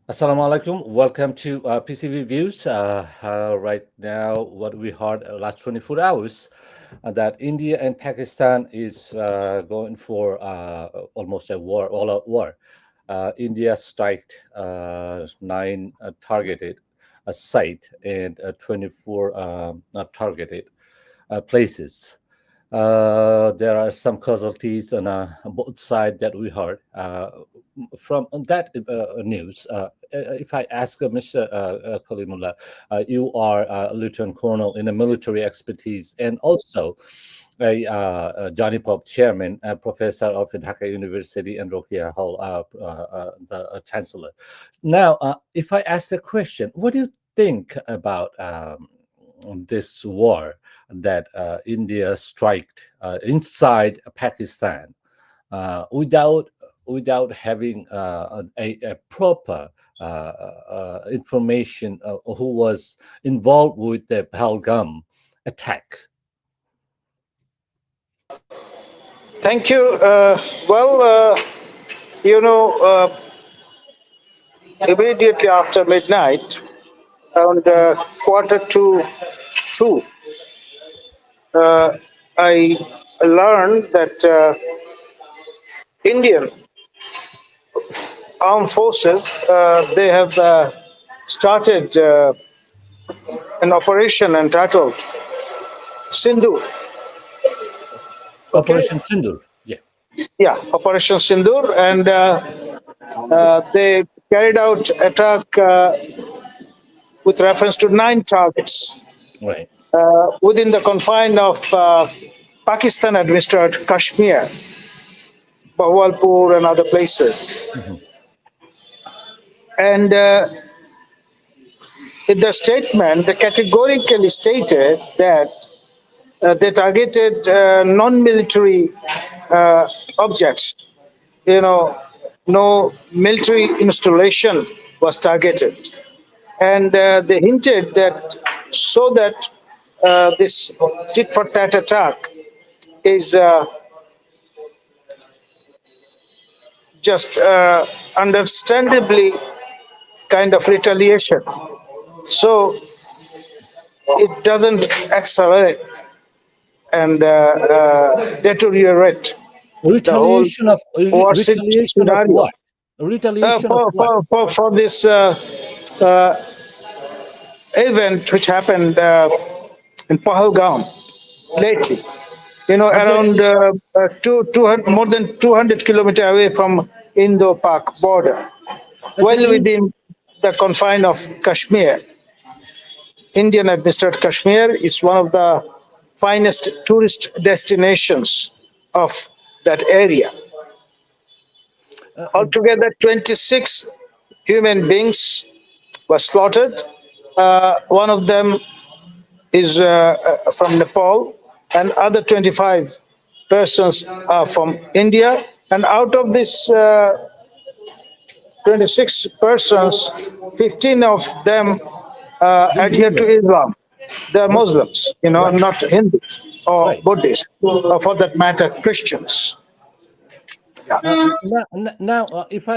Assalamu alaikum. Welcome to PCB Views. Right now, what we heard last 24 hours that India and Pakistan is going for almost a war, all-out war. India striked nine targeted site and 24 targeted places. There are some casualties on both sides that we heard. From that news, if I ask Mr. Kalimullah, you are a lieutenant colonel in a military expertise and also a Johnny Pop chairman, professor of Dhaka University, and Rokia Hall, the chancellor. Now, if I ask the question, what do you think about this war that India struck inside Pakistan without having a proper information who was involved with the Pahalgam attack? Thank you. You know, immediately after midnight, around quarter to two, uh, I learned that Indian armed forces they have started an operation entitled Sindhu. Okay, Operation Sindur. Yeah. yeah, Operation Sindur, and they carried out attack with reference to nine targets Right. within the confine of Pakistan administered Kashmir, Bahawalpur, and other places. Mhm. And in the statement, they categorically stated that they targeted non military objects. You know, no military installation was targeted. And they hinted that so that this tit for tat attack is just understandably kind of retaliation. So it doesn't accelerate and deteriorate the whole war Retaliation of scenario. what? Retaliation of what? For this event which happened in Pahalgam lately, But there, around 200, more than 200 kilometers away from Indo-Pak border, as an well within the confine of Kashmir. Indian administered Kashmir is one of the finest tourist destinations of that area. uh, uh, Altogether, 26 human beings were slaughtered. One of them is from Nepal, and other 25 persons are from India. And out of this 26 persons, 15 of them adhere to Hinduism. Islam. They are Okay. Muslims, Right. not Hindus or Right. Buddhists, or for that matter, Christians. Yeah. Now, if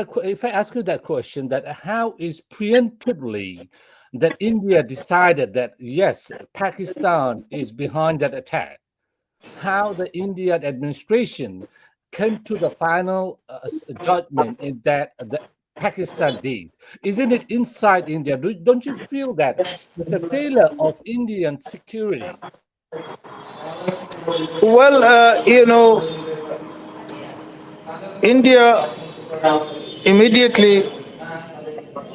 I ask you that question, that how is preemptively that India decided that yes, Pakistan is behind that attack? How the Indian administration came to the final judgment in that the Pakistan did? Isn't it inside India? Don't you feel that it's a failure of Indian security? Well, India immediately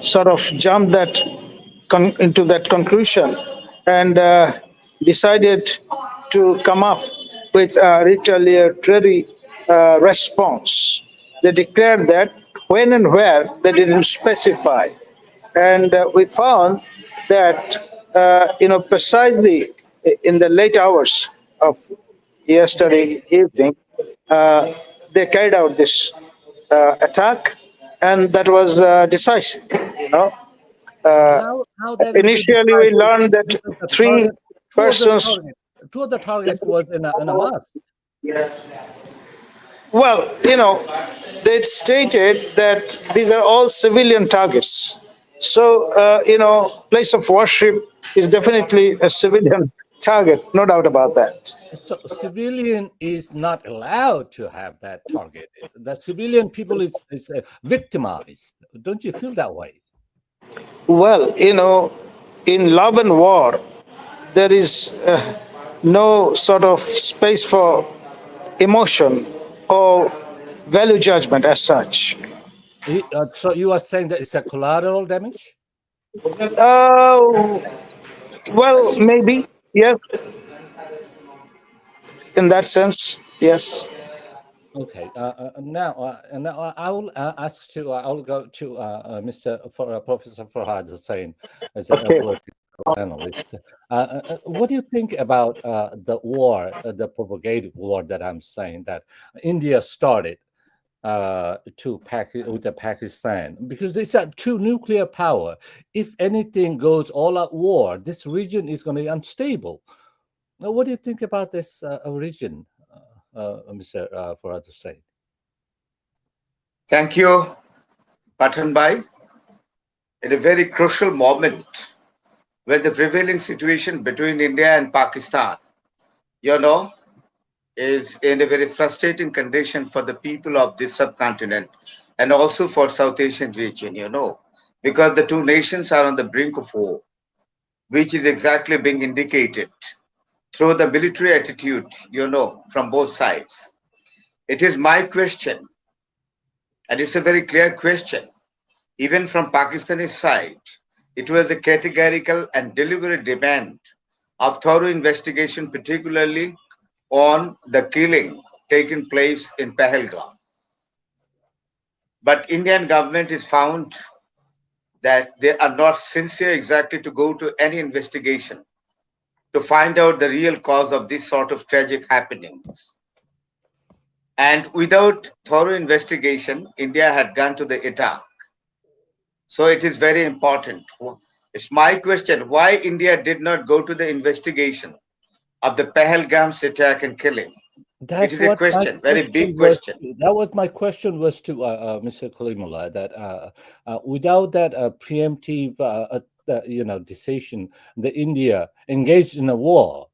sort of jumped into that conclusion and decided to come up with a retaliatory response. They declared that when and where they didn't specify, and we found that precisely in the late hours of yesterday evening, uh, they carried out this attack, and that was decisive. You know, uh, How that would be initially we decided learned that because the three target, persons. two of the targets was in a mosque. Well, they stated that these are all civilian targets. So, place of worship is definitely a civilian target, no doubt about that. So civilian is not allowed to have that targeted. The civilian people is victimized. Don't you feel that way? Well, in love and war, there is no sort of space for emotion or value judgment as such. So you are saying that it's a collateral damage? Uh, well, maybe, yes, in that sense, yes. Okay. Now I will ask to. I'll go to Mr. Professor Farhad Hussain as a Okay. political analyst. What do you think about the war, the propagated war that I'm saying that India started with the Pakistan? Because these are two nuclear power. If anything goes all out war, this region is going to be unstable. Now, what do you think about this region, Mr. Farhad Hussain? Thank you, Patan Bhai. At a very crucial moment when the prevailing situation between India and Pakistan, you know, is in a very frustrating condition for the people of this subcontinent and also for South Asian region, because the two nations are on the brink of war, which is exactly being indicated through the military attitude, from both sides. It is my question, and it's a very clear question. Even from Pakistani side, it was a categorical and deliberate demand of thorough investigation, particularly on the killing taking place in Pahalgam. But Indian government is found that they are not sincere exactly to go to any investigation to find out the real cause of this sort of tragic happenings. And without thorough investigation, India had gone to the attack. So it is very important. It's my question why India did not go to the investigation of the Pahalgam's attack and killing. It That's is a what my question, very question big was. question. That was my question was to Mr. Kalimullah that without that preemptive, decision, the India engaged in a war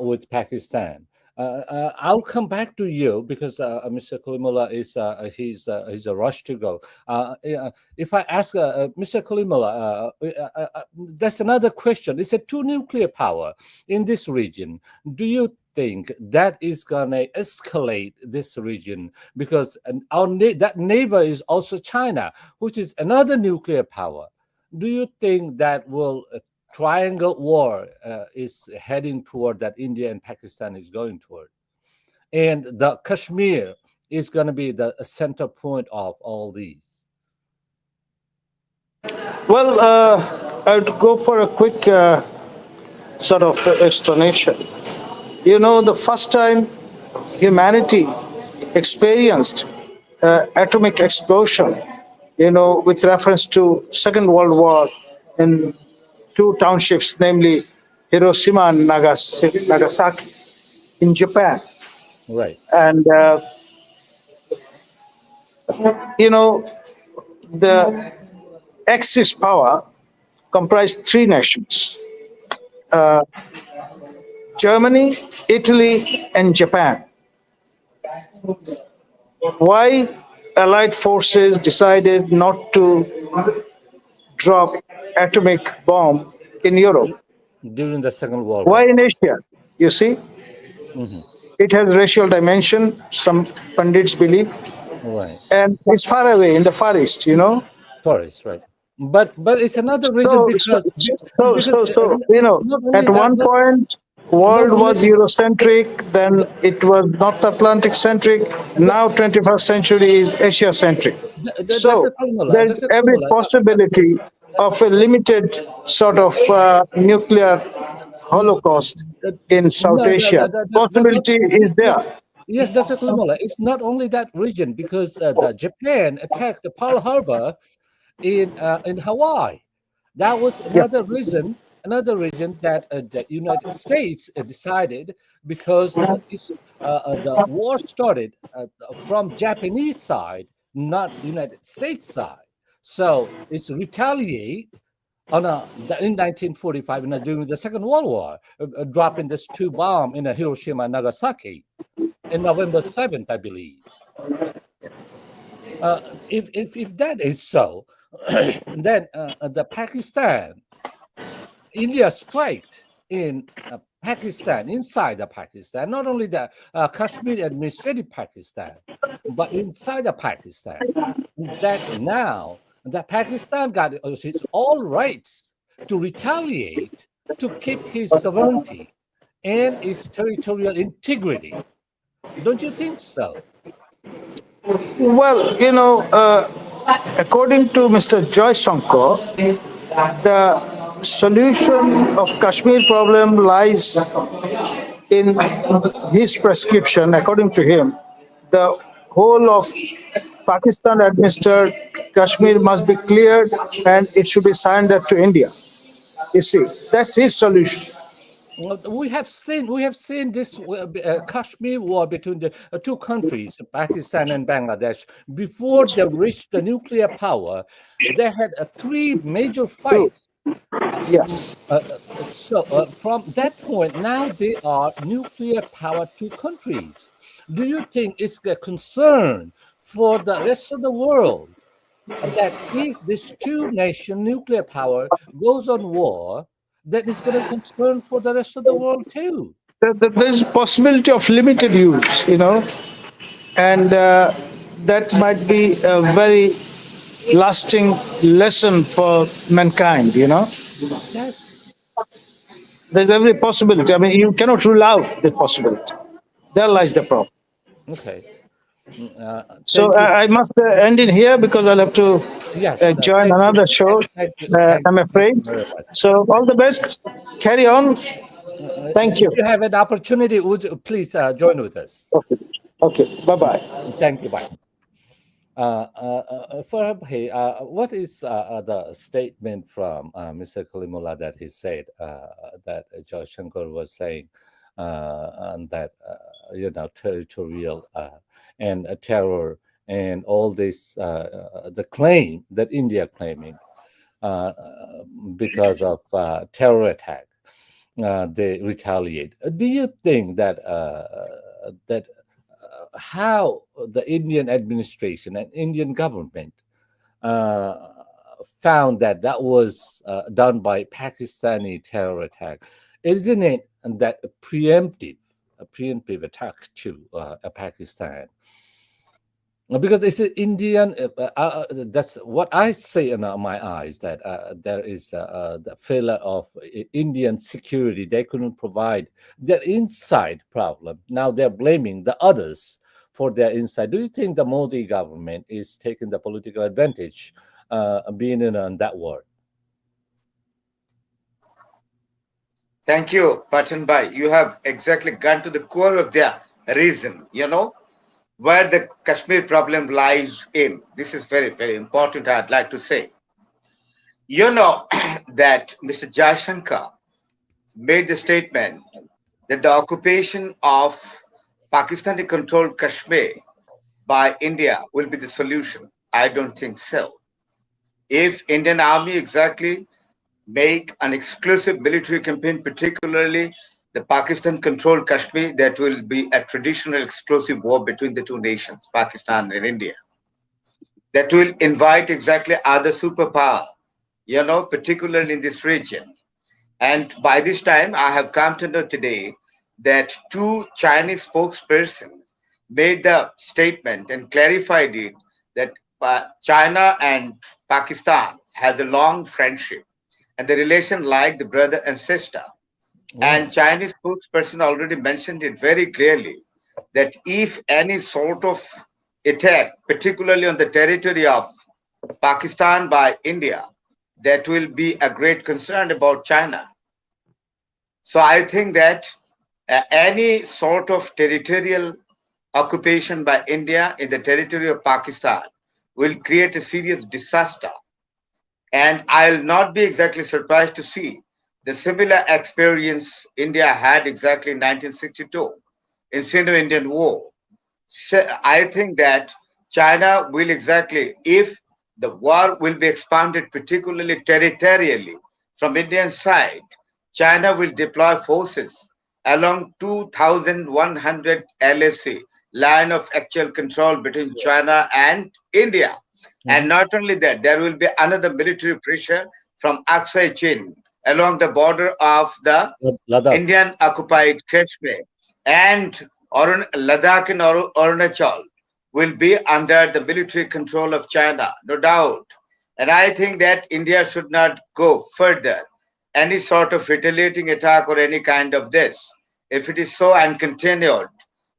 with Pakistan. I'll come back to you because Mr. Kalimullah is he's a rush to go. Yeah, if I ask Mr. Kalimullah, that's another question. It's a two nuclear power in this region. Do you think that is gonna escalate this region because that neighbor is also China, which is another nuclear power? Do you think that will triangle war is heading toward that India and Pakistan is going toward, and the Kashmir is going to be the center point of all these? Well, I would go for a quick sort of explanation. The first time humanity experienced atomic explosion, with reference to Second World War in two townships, namely Hiroshima and Nagasaki in Japan. Right. And, the Axis power comprised three nations: Germany, Italy, and Japan. Why Allied forces decided not to drop atomic bomb in Europe? During the Second World Why War. in Asia? You see, Hmm. it has racial dimension, some pundits believe, Right. and it's far away in the Far East. Taurus, right. But it's another reason So, so, because so, because so, so it's not only at that, one point, not world only was Eurocentric, then it was North Atlantic centric. Now, 21st century is Asia centric. So Dr. Kalmala, there's Dr. every Kalmala, possibility of a limited sort of nuclear holocaust in South no, Asia. Possibility is there. yes, Dr. Kalmala, it's not only that region because the Japan attacked the Pearl Harbor in Hawaii. That was Yeah. another reason that the United States decided because the war started from Japanese side, not United States side. So it's retaliate in 1945 during the Second World War, dropping this two bomb in Hiroshima and Nagasaki in November 7th, I believe. If that is so, then the Pakistan, India striked in Pakistan, inside the Pakistan, not only the Kashmir administrative Pakistan, but inside the Pakistan, that now that Pakistan got its all rights to retaliate to keep his sovereignty and its territorial integrity. Don't you think so? Well, according to Mr. Joy Shankar, the solution of Kashmir problem lies in his prescription. According to him, the whole of Pakistan administered Kashmir must be cleared and it should be surrendered to India. You see, that's his solution. Well, we have seen this Kashmir war between the two countries, Pakistan and Bangladesh. Before they reached the nuclear power, they had three major True. fights. Uh, Yes. from that point, now they are nuclear powered two countries. Do you think it's a concern for the rest of the world that if this two nation nuclear power goes on war, that is going to concern for the rest of the world too? There's possibility of limited use, and that might be a very lasting lesson for mankind. Yes. There's every possibility. I mean, you cannot rule out the possibility. There lies the problem. Okay. So Thank you. I must end in here because I'll have to Yes. join Thank you. another show. I'm Thank you afraid. very much. So all the best. Carry on. Thank If you. you have an opportunity, would you please join with us? Okay. Okay. Bye bye. Thank you. Bye. Farhabhi, what is the statement from Mr. Kalimullah that he said that Josh Shankar was saying and that territorial and terror and all this the claim that India claiming uh, because of terror attack they retaliate. Do you think that how the Indian administration and Indian government uh, found that that was done by Pakistani terror attack? Isn't it that a preemptive attack to Pakistan? Because it's an Indian. That's what I say in my eyes. That there is the failure of Indian security. They couldn't provide their inside problem. Now they're blaming the others for their inside. Do you think the Modi government is taking the political advantage, being in that war? Thank you, Patan Bhai. You have exactly gone to the core of the reason, where the Kashmir problem lies in. This is very, very important, I'd like to say. You know that Mr. Jaishankar made the statement that the occupation of Pakistani controlled Kashmir by India will be the solution. I don't think so. If Indian Army exactly make an exclusive military campaign, particularly the Pakistan controlled Kashmir, that will be a traditional explosive war between the two nations, Pakistan and India. That will invite exactly other superpower, particularly in this region. And by this time, I have come to know today that two Chinese spokespersons made the statement and clarified it that China and Pakistan has a long friendship and the relation like the brother and sister. And Oh, Chinese spokesperson already mentioned it very clearly that if any sort of attack, particularly on the territory of Pakistan by India, that will be a great concern about China. So I think that any sort of territorial occupation by India in the territory of Pakistan will create a serious disaster. And I'll not be exactly surprised to see the similar experience India had exactly in 1962 in Sino-Indian War. So I think that China will exactly, if the war will be expanded, particularly territorially. From Indian side, China will deploy forces along 2,100 LAC, line of actual control between China and India. And Mhm. not only that, there will be another military pressure from Aksai Chin along the border of the Ladakh. Indian occupied Kashmir and Ladakh and Arunachal will be under the military control of China, no doubt. And I think that India should not go further, any sort of retaliating attack or any kind of this. If it is so and continued,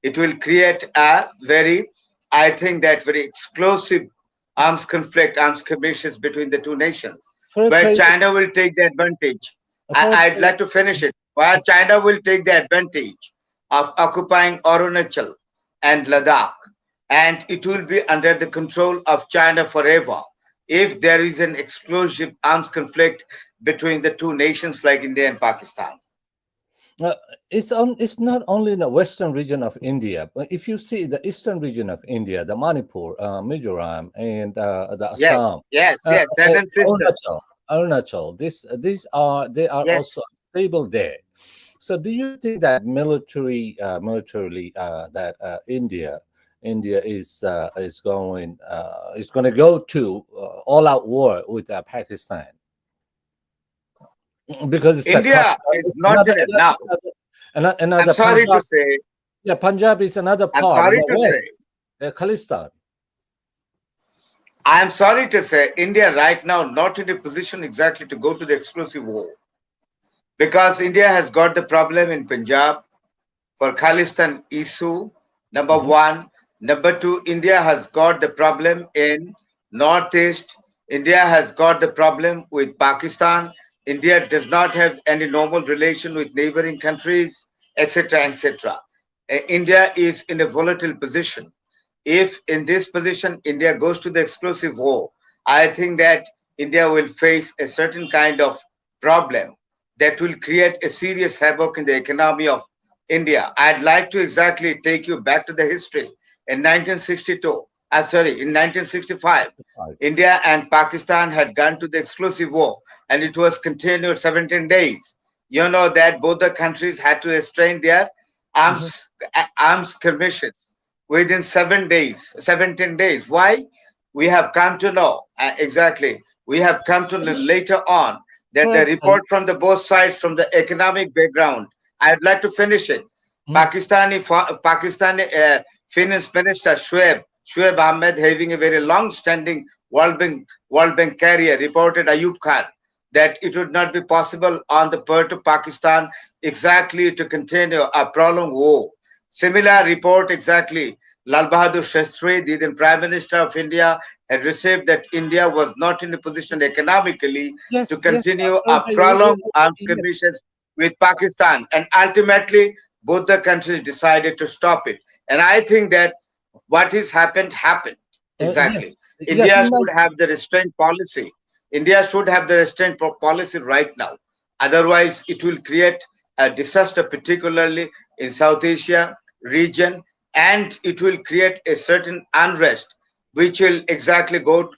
it will create a very, I think that very explosive arms conflict, arms skirmishes between the two nations, Farad where Bhai, China will take the advantage. Farad I'd Bhai, like to finish it. Where China will take the advantage of occupying Arunachal and Ladakh, and it will be under the control of China forever. If there is an explosive arms conflict between the two nations like India and Pakistan. uh, it's not only in the western region of India, but if you see the eastern region of India, the Manipur, Mizoram, and the Yes, Assam, yes, uh, yes. Seven sisters. Arunachal, these are they are Yes. also stable there. So, do you think that militarily, that India is going to go to all-out war with Pakistan? Because India is it's not in it now. I'm another sorry to Punjab. say, Yeah, Punjab is another I'm part in sorry the to say, west, Khalistan. I'm sorry to say, India right now not in a position exactly to go to the explosive war because India has got the problem in Punjab for Khalistan issue. Number Mhm. one. Number two, India has got the problem in Northeast. India has got the problem with Pakistan. India does not have any normal relation with neighboring countries, etc., etc. India is in a volatile position. If in this position India goes to the explosive war, I think that India will face a certain kind of problem that will create a serious havoc in the economy of India. I'd like to exactly take you back to the history. In 1962, sorry, in 1965, India and Pakistan had gone to the exclusive war and it was continued 17 days. You know that both the countries had to restrain their Mhm. arms skirmishes within 7 days, 17 days. Why? We have come to know exactly. We have come to know later on that the Farad, report from the both sides, from the economic background, I'd like to finish it. mhm. Pakistani finance minister Shoaib Ahmed, having a very long-standing World Bank career, reported Ayub Khan that it would not be possible on the part of Pakistan exactly to continue a prolonged war. Similar report exactly. Lal Bahadur Shastri, the then Prime Minister of India, had received that India was not in a position economically to Yes, yes, continue Farad a Bhai, prolonged arms yes. skirmishes with Pakistan. And ultimately, both the countries decided to stop it. And I think that what has happened happened. Exactly. Yes, yes, India in should have the restraint policy. India should have the restraint policy right now. Otherwise, it will create a disaster, particularly in South Asia region, and it will create a certain unrest, which will exactly go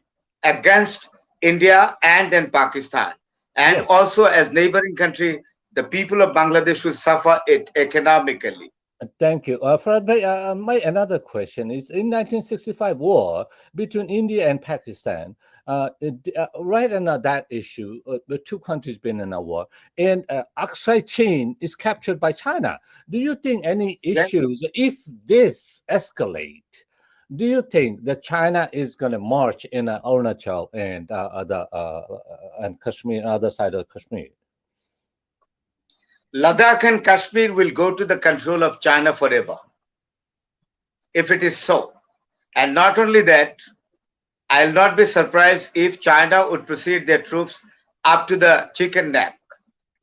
against India and then Pakistan. And yes. also, as neighboring country, the people of Bangladesh will suffer it economically. Thank you. Farad Bhai, my another question is in 1965 war between India and Pakistan, right on that issue, the two countries been in a war, and Aksai Chin is captured by China. Do you think any Yes. issues, if this escalate, do you think that China is going to march in Arunachal and and Kashmir, other side of Kashmir? Ladakh and Kashmir will go to the control of China forever, if it is so. And not only that, I'll not be surprised if China would proceed their troops up to the chicken neck.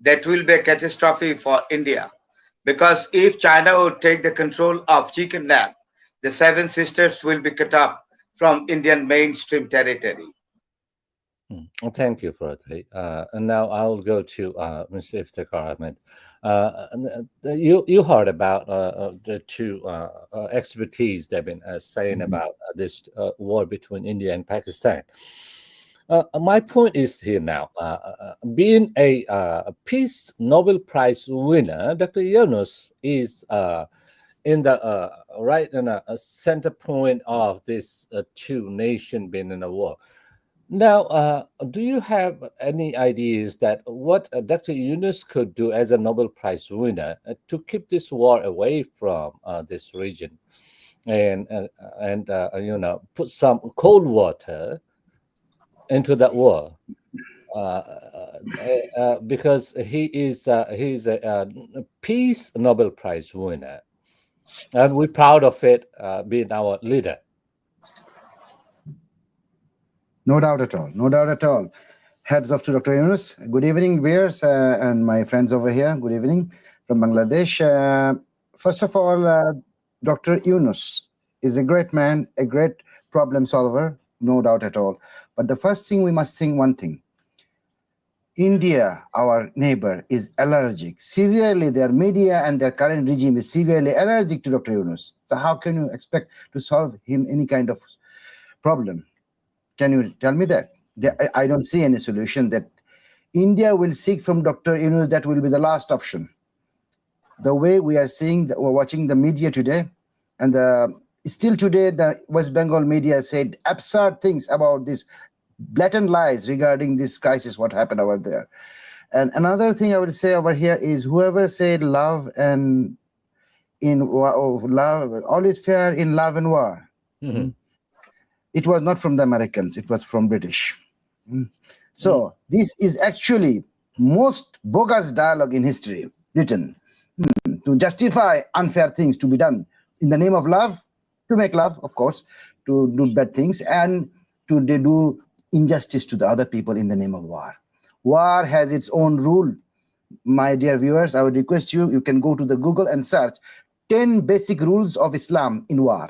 That will be a catastrophe for India. Because if China would take the control of chicken neck, the Seven Sisters will be cut off from Indian mainstream territory. Thank you, Fatih. And now I'll go to Mr. Iftikhar Ahmed. You heard about the two expertise they've been saying Mhm. about this war between India and Pakistan. My point is here now. Being a Peace Nobel Prize winner, Dr. Yunus is in the right in a center point of this two nation being in a war. Now, do you have any ideas that what Dr. Yunus could do as a Nobel Prize winner to keep this war away from this region, and put some cold water into that war? Because he's a peace Nobel Prize winner, and we're proud of it being our leader. No doubt at all. No doubt at all. Heads off to Dr. Yunus. Good evening, viewers, and my friends over here. Good evening from Bangladesh. First of all, Dr. Yunus is a great man, a great problem solver, no doubt at all. But the first thing we must think one thing. India, our neighbor, is allergic. Severely, their media and their current regime is severely allergic to Dr. Yunus. So how can you expect to solve him any kind of problem? Can you tell me that? I don't see any solution that India will seek from Dr. Yunus. That will be the last option. The way we are seeing, we're watching the media today, and still today, the West Bengal media said absurd things about this, blatant lies regarding this crisis, what happened over there. And another thing I would say over here is whoever said love and love, all is fair in love and war. Mhm. It was not from the Americans, it was from British. So this is actually most bogus dialogue in history written to justify unfair things to be done in the name of love, to make love, of course, to do bad things, and to do injustice to the other people in the name of war. War has its own rule. My dear viewers, I would request you, you can go to the Google and search 10 basic rules of Islam in war.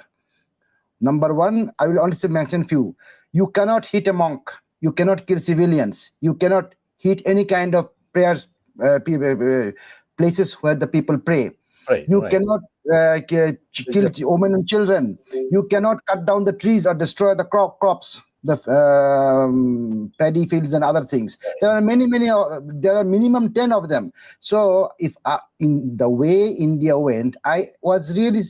Number one, I will only mention few. You cannot hit a monk. You cannot kill civilians. You cannot hit any kind of prayers, places where the people pray. Right, You right. cannot kill women and children. You cannot cut down the trees or destroy the crops, the paddy fields and other things. There are many, there are minimum 10 of them. So if in the way India went, I was really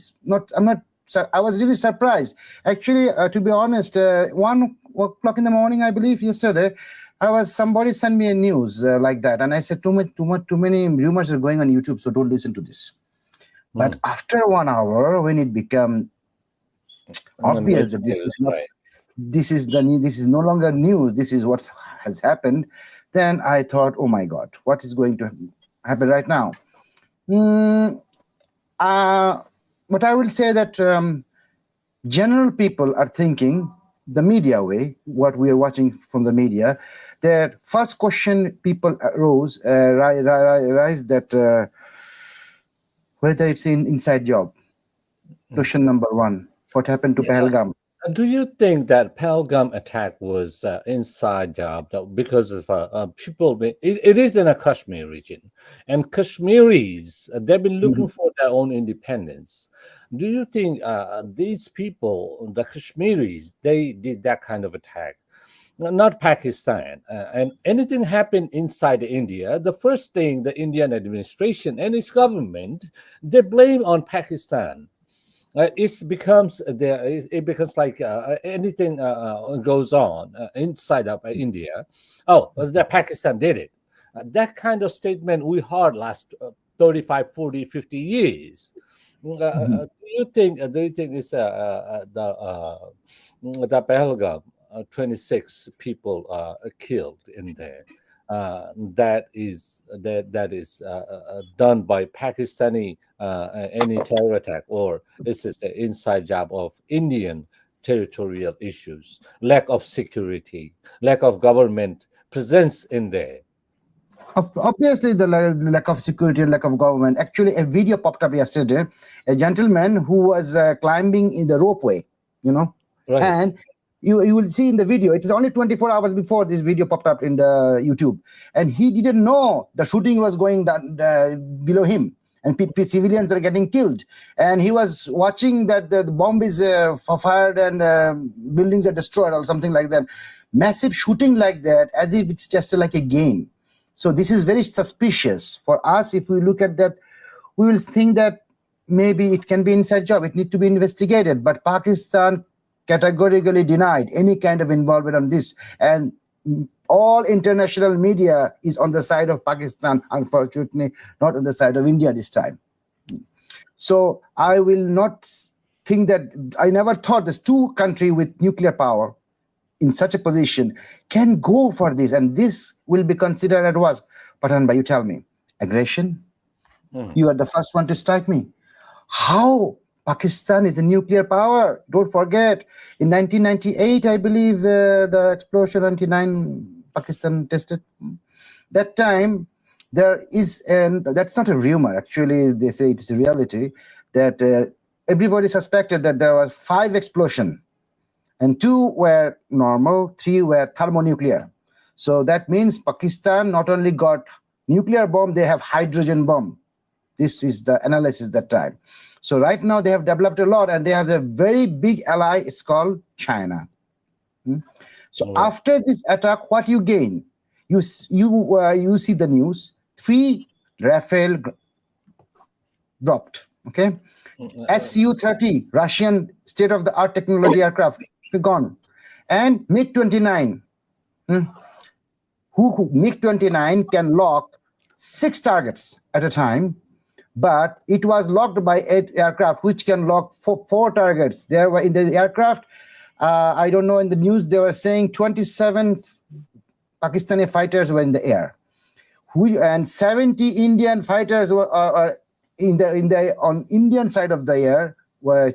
surprised. Actually, to be honest, 1 o'clock in the morning, I believe yesterday, somebody sent me a news like that, and I said too many rumors are going on YouTube, so don't listen to this. But after 1 hour, when it became obvious that this is not, right. this is no longer news, this is what has happened, then I thought, oh my God, what is going to happen right now? But I will say that general people are thinking the media way, what we are watching from the media. The first question people rise that whether it's an inside job. Question number one, what happened to Pahalgam? Do you think that Pahalgam attack was inside job because of people? It is in a Kashmir region, and Kashmiris they've been looking for their own independence. Do you think these people, the Kashmiris, they did that kind of attack? Not Pakistan. And anything happened inside India, the first thing the Indian administration and its government, they blame on Pakistan. It becomes like anything goes on inside of India. Oh, the Pakistan did it. That kind of statement we heard last 35, 40, 50 years. Do you think it's the Pahalgam 26 people killed in there? That is done by Pakistani any terror attack, or is this the inside job of Indian territorial issues, lack of security, lack of government presence in there? Obviously, the lack of security and lack of government. Actually, a video popped up yesterday. A gentleman who was climbing in the ropeway, Right. and You will see in the video. It is only 24 hours before this video popped up in the YouTube, and he didn't know the shooting was going down below him, and civilians are getting killed. And he was watching that the bomb is fired and buildings are destroyed or something like that. Massive shooting like that, as if it's just like a game. So this is very suspicious for us. If we look at that, we will think that maybe it can be inside job. It needs to be investigated. But Pakistan categorically denied any kind of involvement on this, and all international media is on the side of Pakistan, unfortunately not on the side of India this time. So I will not think that, I never thought this two country with nuclear power in such a position can go for this, and this will be considered as what? Pathan Bhai, you tell me, aggression? You are the first one to strike me. How? Pakistan is a nuclear power. Don't forget, in 1998, I believe the explosion 99 Pakistan tested. That time, there is, and that's not a rumor. Actually, they say it's a reality that everybody suspected that there were 5 explosions, and 2 were normal, 3 were thermonuclear. So that means Pakistan not only got nuclear bomb, they have hydrogen bomb. This is the analysis that time. So right now they have developed a lot, and they have a very big ally. It's called China. So after this attack, what you gain? You see the news. 3 Rafale dropped. Okay, Su-30 Russian state-of-the-art technology aircraft gone, and MiG-29. MiG-29 can lock 6 targets at a time. But it was locked by 8 aircraft, which can lock 4 targets. There were in the aircraft, I don't know, in the news, they were saying 27 Pakistani fighters were in the air. And 70 Indian fighters were on Indian side of the air were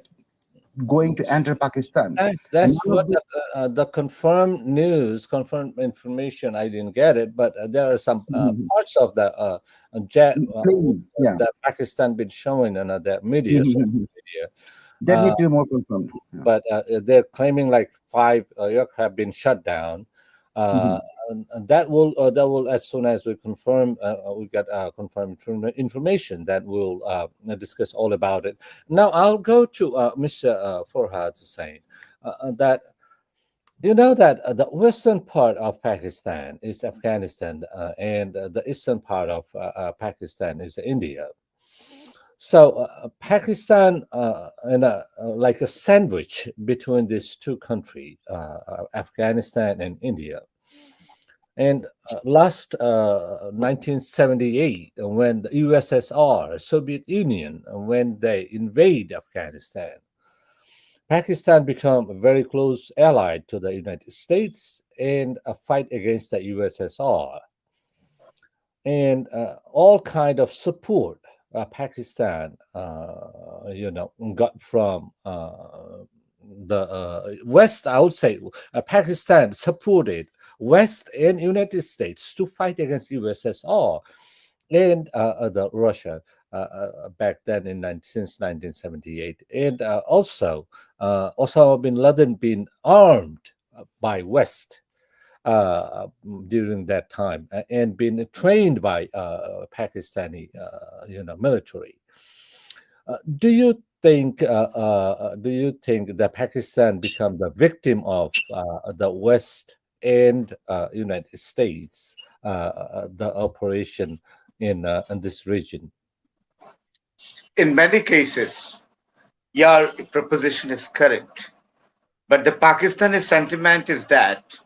going to enter Pakistan. That's what the confirmed news, confirmed information. I didn't get it, but there are some parts of the jet that Pakistan been showing in the media. Social media. That need to be more confirmed. But they're claiming like 5 aircraft been shut down. And that will, as soon as we confirm, we get confirmed information, that we'll discuss all about it. Now I'll go to Mr. Farhad Hussain. That you know that the western part of Pakistan is Afghanistan, and the eastern part of Pakistan is India. So Pakistan, like a sandwich between these 2 countries, Afghanistan and India. And last 1978, when the USSR, Soviet Union, when they invade Afghanistan, Pakistan became a very close ally to the United States and a fight against the USSR. And all kind of support Pakistan, got from the West. I would say Pakistan supported West and United States to fight against USSR and the Russia back then since 1978, and also Osama bin Laden been armed by West during that time and been trained by Pakistani military. Do you think that Pakistan become the victim of the West and United States the operation in this region? In many cases, your proposition is correct, but the Pakistani sentiment is that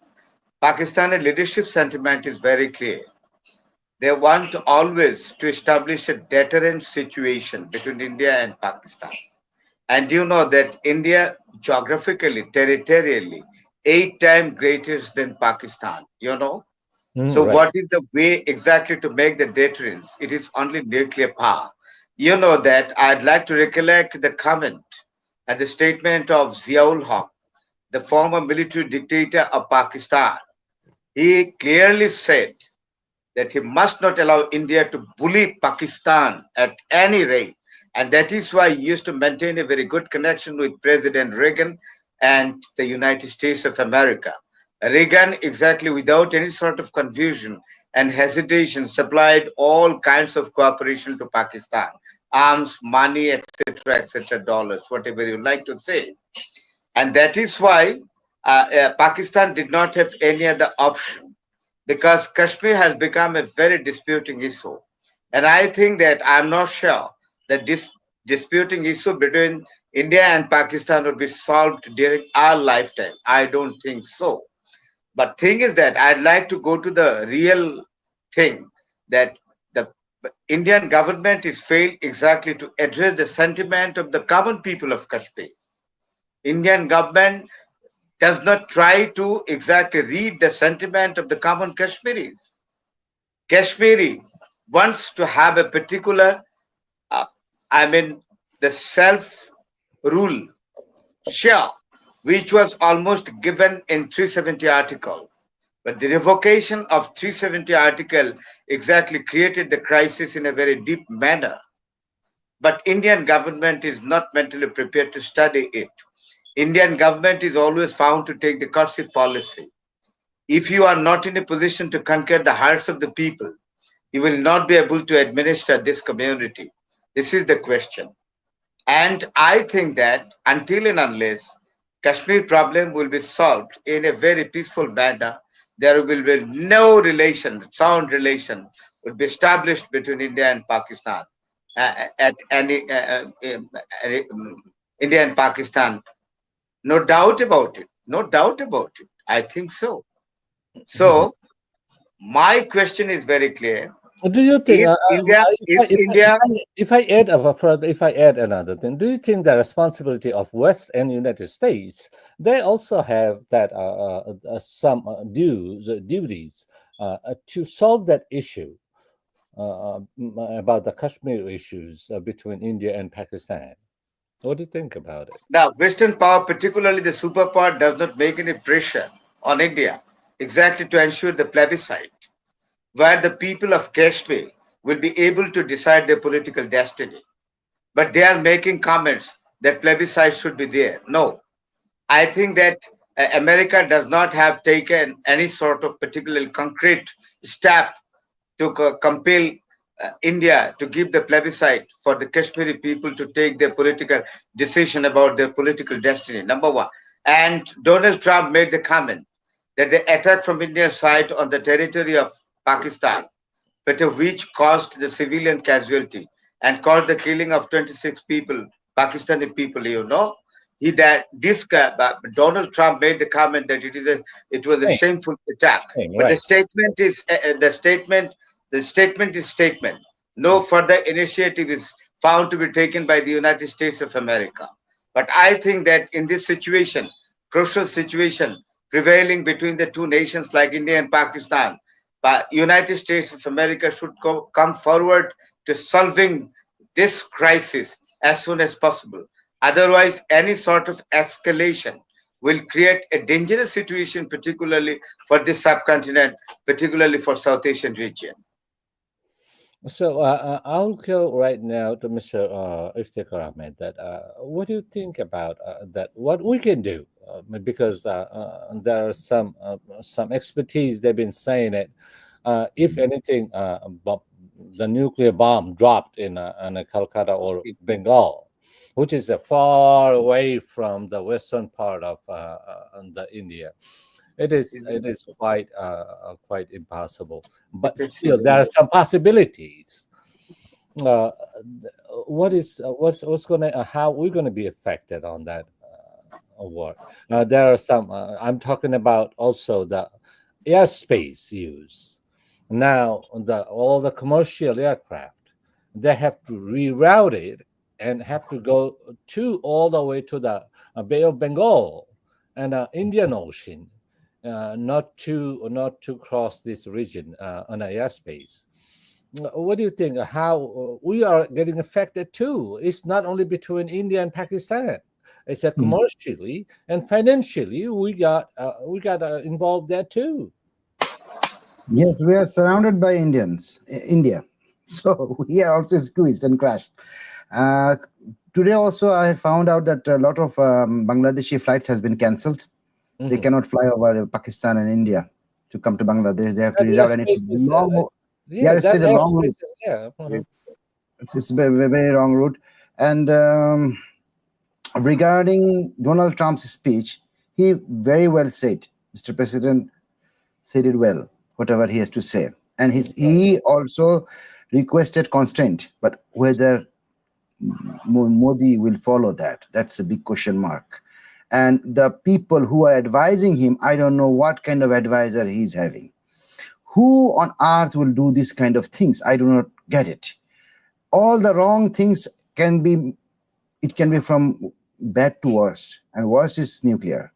Pakistani leadership sentiment is very clear. They want always to establish a deterrent situation between India and Pakistan. And you know that India geographically, territorially, 8 times greater than Pakistan, So right. what is the way exactly to make the deterrence? It is only nuclear power. You know that I'd like to recollect the comment and the statement of Ziaul Haq, the former military dictator of Pakistan. He clearly said that he must not allow India to bully Pakistan at any rate. And that is why he used to maintain a very good connection with President Reagan and the United States of America. Reagan, exactly without any sort of confusion and hesitation, supplied all kinds of cooperation to Pakistan, arms, money, etc., dollars, whatever you like to say. And that is why Pakistan did not have any other option, because Kashmir has become a very disputing issue. And I think that I'm not sure that this disputing issue between India and Pakistan will be solved during our lifetime. I don't think so. But thing is that I'd like to go to the real thing, that the Indian government is failed exactly to address the sentiment of the common people of Kashmir. Indian government does not try to exactly read the sentiment of the common Kashmiris. Kashmiri wants to have a particular, the self-rule share, which was almost given in 370 article. But the revocation of 370 article exactly created the crisis in a very deep manner. But Indian government is not mentally prepared to study it. Indian government is always found to take the courtesy policy. If you are not in a position to conquer the hearts of the people, you will not be able to administer this community. This is the question. And I think that until and unless Kashmir problem will be solved in a very peaceful manner, there will be no relation, sound relation will be established between India and Pakistan. India and Pakistan, no doubt about it. No doubt about it. I think so. So my question is very clear. Do you think If if I add another thing, do you think the responsibility of West and United States, they also have that some duties to solve that issue about the Kashmir issues between India and Pakistan? What do you think about it? Now, Western power, particularly the superpower, does not make any pressure on India exactly to ensure the plebiscite, where the people of Kashmir will be able to decide their political destiny. But they are making comments that plebiscite should be there. No, I think that America does not have taken any sort of particularly concrete step to compel India to give the plebiscite for the Kashmiri people to take their political decision about their political destiny, number one. And Donald Trump made the comment that the attack from India's side on the territory of Pakistan, but which caused the civilian casualty and caused the killing of 26 people, Pakistani people, Donald Trump made the comment that it was a shameful attack. But the statement is the statement is statement. No further initiative is found to be taken by the United States of America. But I think that in this situation, crucial situation prevailing between the two nations like India and Pakistan, United States of America should come forward to solving this crisis as soon as possible. Otherwise, any sort of escalation will create a dangerous situation, particularly for this subcontinent, particularly for South Asian region. So I'll go right now to Mr. Iftikhar Ahmed. That what do you think about that? What we can do, because there are some expertise. They've been saying it. If anything, the nuclear bomb dropped in Calcutta or Bengal, which is far away from the western part of the India. It is quite impossible, but still there are some possibilities. What's gonna how we're gonna be affected on that war? There are some. I'm talking about also the airspace use. Now all the commercial aircraft, they have to reroute it and have to go all the way to the Bay of Bengal and Indian Ocean. Not to cross this region on an airspace. What do you think? How we are getting affected too? It's not only between India and Pakistan. It's commercially and financially we got involved there too. Yes, we are surrounded by India, so we are also squeezed and crushed. Uh, Today also, I found out that a lot of Bangladeshi flights has been cancelled. They Mhm. cannot fly over Pakistan and India to come to Bangladesh. They have to That reroute, and it's airspace is, long. The yeah, that airspace is a long route. airspace is, yeah. It's a very, very long route. And regarding Donald Trump's speech, he very well said, Mr. President said it well, whatever he has to say. And he also requested constraint, but whether Modi will follow that, that's a big question mark. And the people who are advising him, I don't know what kind of advisor he's having. Who on earth will do this kind of things? I do not get it. All the wrong things can be, it can be from bad to worst, and worst is nuclear.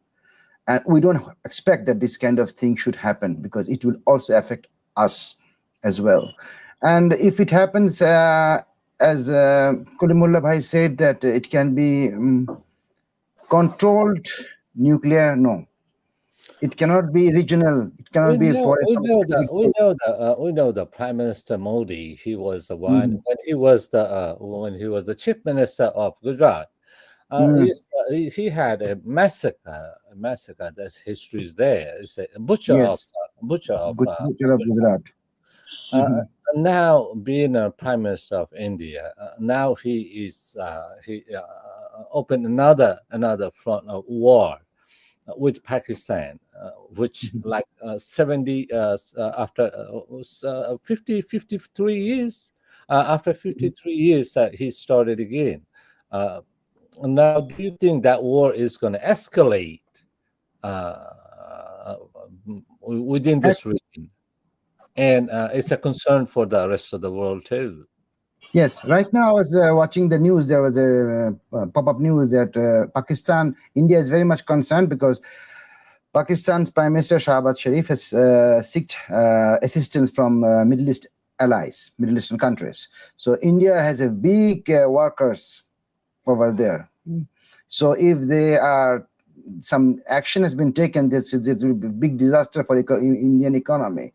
And we don't expect that this kind of thing should happen because it will also affect us as well. And if it happens, as Kulimullah Bhai said, that it can be controlled nuclear, no. It cannot be regional. It cannot be for some specific state. We know the Prime Minister Modi. He was the one Mhm. when he was the Chief Minister of Gujarat. Mm. He had a massacre. A massacre. That's history is there. It's a Yes, butcher of Gujarat of Gujarat. Uh, Mhm. now, being a prime minister of India, now he opened another front of war with Pakistan, which Mhm. like 70 after 53 years. After 53 years, he started again. Uh, Now, do you think that war is going to escalate uh, within this region? And it's a concern for the rest of the world too. Yes, right now I was watching the news. There was a pop-up news that Pakistan, India is very much concerned because Pakistan's Prime Minister Shahbaz Sharif has sought assistance from Middle East allies, Middle Eastern countries. So India has a big workers over there. So if they are some action has been taken, this will be a big disaster for Indian economy.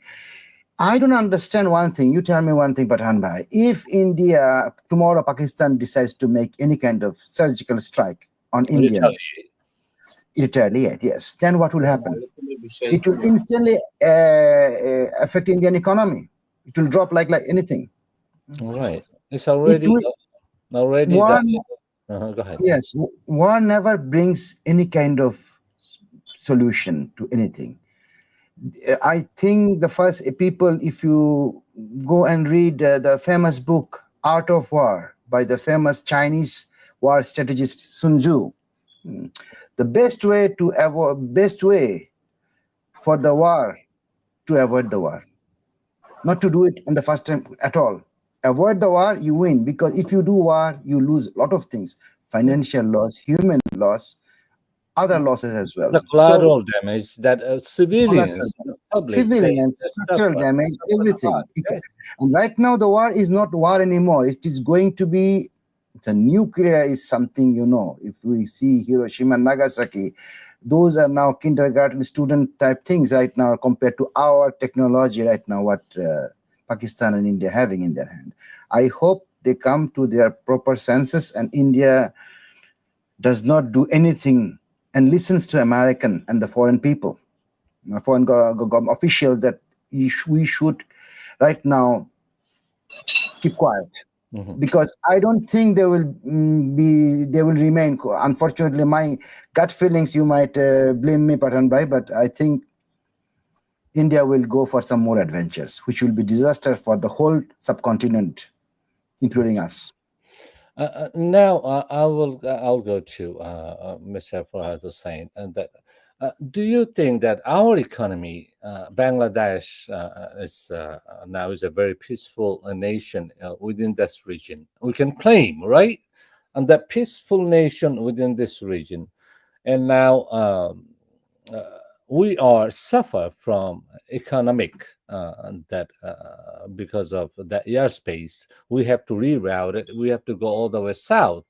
I don't understand one thing. You tell me one thing, Pathan Bhai. If India, tomorrow Pakistan decides to make any kind of surgical strike on Indian, Retaliate. retaliate, yes, then what will happen? It will instantly affect Indian economy. It will drop like anything. All right. It's It will, already war, that. Go ahead. yes, war never brings any kind of solution to anything. I think the first people, if you go and read the famous book Art of War by the famous Chinese war strategist Sun Tzu, the best way for the war to avoid the war, not to do it in the first time at all. Avoid the war, you win, because if you do war, you lose a lot of things: financial loss, human loss, other losses as well. The So collateral damage that collateral civilians, the damage, public, civilian, they structural damage, suffer hard. everything. Yes. And right now, the war is not war anymore. It is going to be the nuclear is something, you know. If we see Hiroshima and Nagasaki, those are now kindergarten student type things right now compared to our technology right now, what Pakistan and India having in their hand. I hope they come to their proper senses and India does not do anything and listens to American and the foreign people, foreign officials, that we should right now keep quiet, Mhm. because I don't think they will remain. Unfortunately, my gut feelings, you might blame me, Patan Bhai, but I think India will go for some more adventures, which will be disaster for the whole subcontinent, including us. Now I'll go to Mr. Farhad Hussain, and that do you think that our economy, Bangladesh, is now is a very peaceful nation within this region? We can claim, right, and that peaceful nation within this region, and now uh, we are suffer from economic that because of the airspace we have to reroute it, we have to go all the way south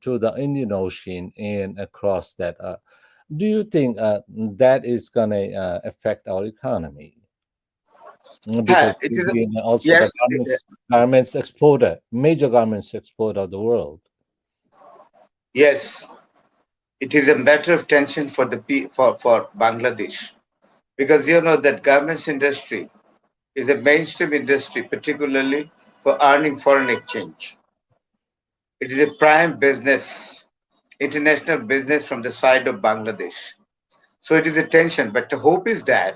to the Indian Ocean and across that. Do you think that is going to affect our economy? Because It is India also the yes, garments exporter, major garments exporter of the world. yes. It is a matter of tension for for Bangladesh, because you know that garments industry is a mainstream industry, particularly for earning foreign exchange. It is a prime business, international business from the side of Bangladesh. So it is a tension, but the hope is that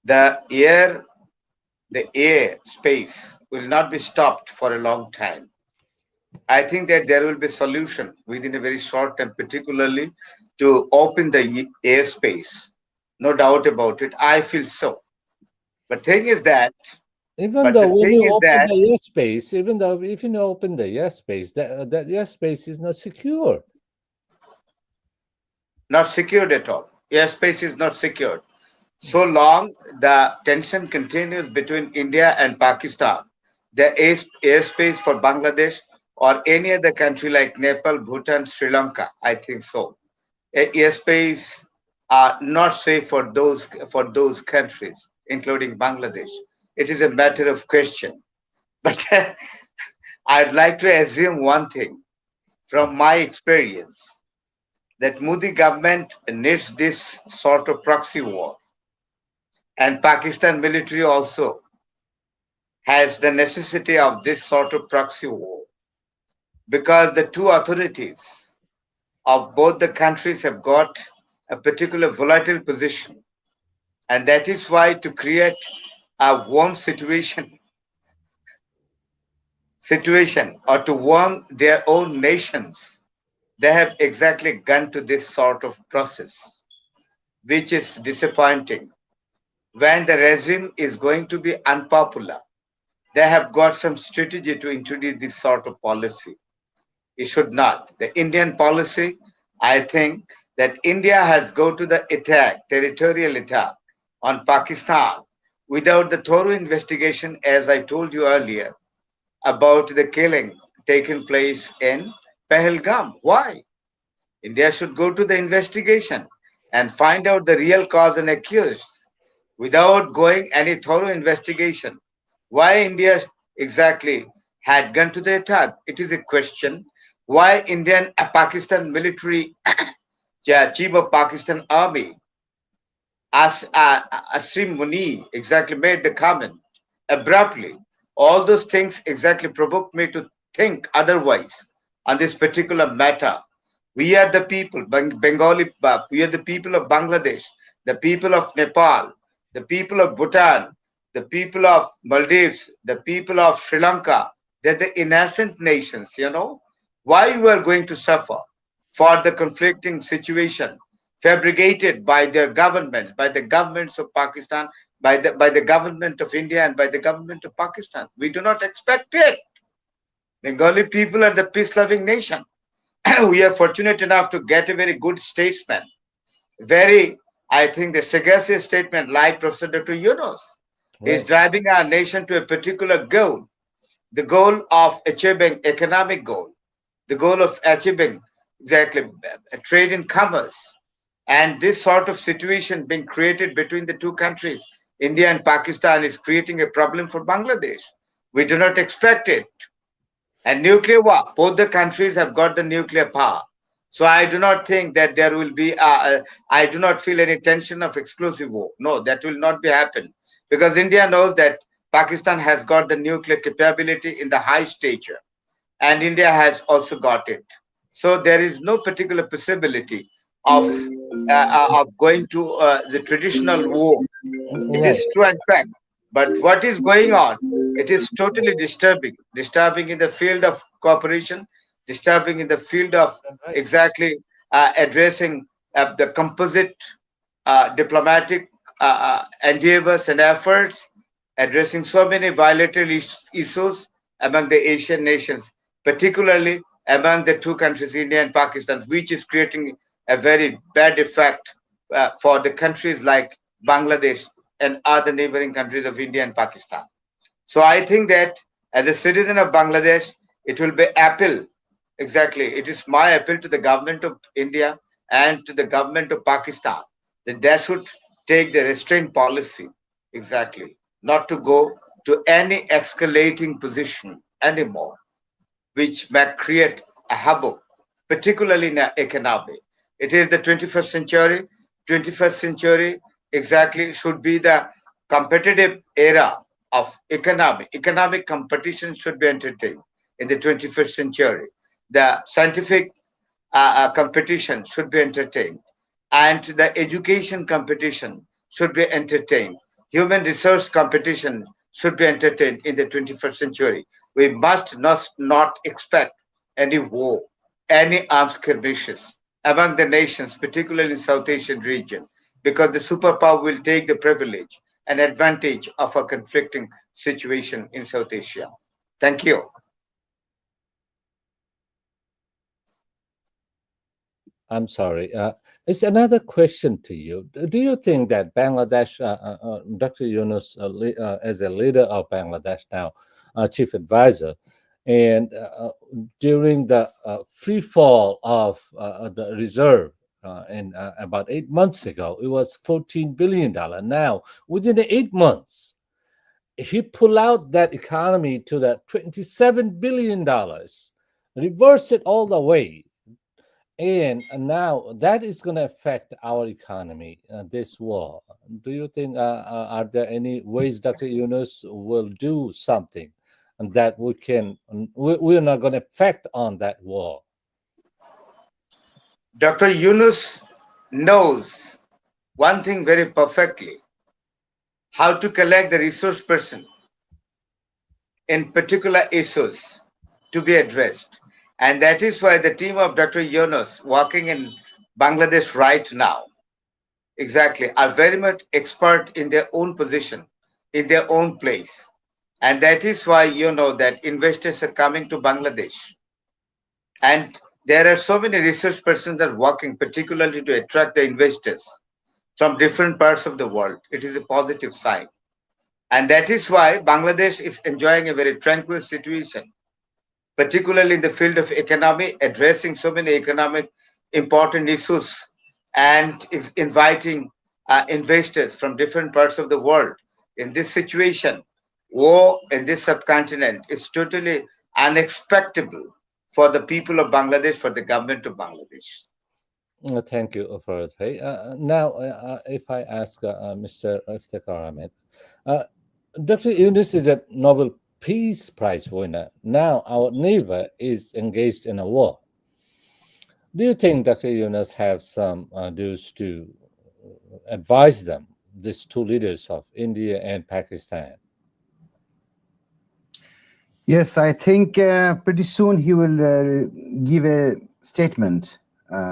the air, the air space will not be stopped for a long time. I think that there will be a solution within a very short time, particularly to open the airspace. No doubt about it. I feel so. But thing is that, Even but though the when thing you is open that the airspace, even though if you open the airspace, that airspace is not secure. not secured at all. Airspace is not secured. So long the tension continues between India and Pakistan, the airspace for Bangladesh or any other country like Nepal, Bhutan, Sri Lanka, I think so. Airspace are not safe for those countries, including Bangladesh. It is a matter of question. But I'd like to assume one thing from my experience that Modi government needs this sort of proxy war, and Pakistan military also has the necessity of this sort of proxy war, because the two authorities of both the countries have got a particular volatile position, and that is why to create a warm situation or to warm their own nations, they have exactly gone to this sort of process, which is disappointing. When the regime is going to be unpopular, they have got some strategy to introduce this sort of policy. It should not. The Indian policy, I think that India has go to the attack, territorial attack on Pakistan without the thorough investigation, as I told you earlier, about the killing taking place in Pahalgam. Why? India should go to the investigation and find out the real cause and accused without going any thorough investigation. Why India exactly had gone to the attack? It is a question. Why Indian Pakistan military chief of Pakistan army Asim Muni exactly made the comment abruptly. All those things exactly provoked me to think otherwise on this particular matter. We are the people, Bengali, we are the people of Bangladesh, the people of Nepal, the people of Bhutan, the people of Maldives, the people of Sri Lanka. They're the innocent nations, you know. Why you are going to suffer for the conflicting situation fabricated by their government, by the governments of Pakistan, by the government of India and by the government of Pakistan? We do not expect it. Bengali people are the peace-loving nation. We are fortunate enough to get a very good statesman, very, I think, the sagacious statement like Professor Dr. Yunus is Right. driving our nation to a particular goal, the goal of achieving economic goal, the goal of achieving exactly trade and commerce. And this sort of situation being created between the two countries, India and Pakistan, is creating a problem for Bangladesh. We do not expect it. And nuclear war, both the countries have got the nuclear power. So I do not think that there will be, I do not feel any tension of exclusive war. No, that will not be happen, because India knows that Pakistan has got the nuclear capability in the high stature, and India has also got it. So there is no particular possibility of going to the traditional war. It Right. is true and fact. But what is going on? It is totally disturbing. Disturbing in the field of cooperation, disturbing in the field of Right. exactly addressing the composite diplomatic endeavors and efforts, addressing so many bilateral issues among the Asian nations, particularly among the two countries, India and Pakistan, which is creating a very bad effect for the countries like Bangladesh and other neighboring countries of India and Pakistan. So I think that as a citizen of Bangladesh, it will be appeal. Exactly. It is my appeal to the government of India and to the government of Pakistan that they should take the restraint policy. Exactly. not to go to any escalating position anymore, which may create a havoc, particularly in the economy. It is the 21st century. 21st century exactly should be the competitive era of economy. Economic competition should be entertained in the 21st century. The scientific competition should be entertained, and the education competition should be entertained. Human resource competition should be entertained in the 21st century. We must not expect any war, any armed skirmishes among the nations, particularly in South Asian region, because the superpower will take the privilege and advantage of a conflicting situation in South Asia. Thank you. I'm sorry. It's another question to you. Do you think that Bangladesh, Dr. Yunus, as a leader of Bangladesh now, chief advisor, and during the free fall of the reserve in about 8 months ago, it was $14 billion. Now, within 8 months, he pulled out that economy to the $27 billion, reverse it all the way. And now that is going to affect our economy, this war. Do you think, are there any ways Dr. Yunus will do something that we can, we're not going to affect on that war? Dr. Yunus knows one thing very perfectly: how to collect the resource person in particular issues to be addressed. And that is why the team of Dr. Yunus working in Bangladesh right now exactly are very much expert in their own position, in their own place. And that is why you know that investors are coming to Bangladesh. And there are so many research persons that are working particularly to attract the investors from different parts of the world. It is a positive sign. And that is why Bangladesh is enjoying a very tranquil situation, particularly in the field of economy, addressing so many economic important issues and is inviting investors from different parts of the world. In this situation, war in this subcontinent is totally unexpected for the people of Bangladesh, for the government of Bangladesh. Thank you for it. Hey, now, if I ask Mr. Iftikhar Ahmed, Dr. Yunus is a Nobel Peace Prize winner. Now our neighbor is engaged in a war. Do you think Dr. Yunus have some dues to advise them, these two leaders of India and Pakistan? Yes, I think pretty soon he will give a statement.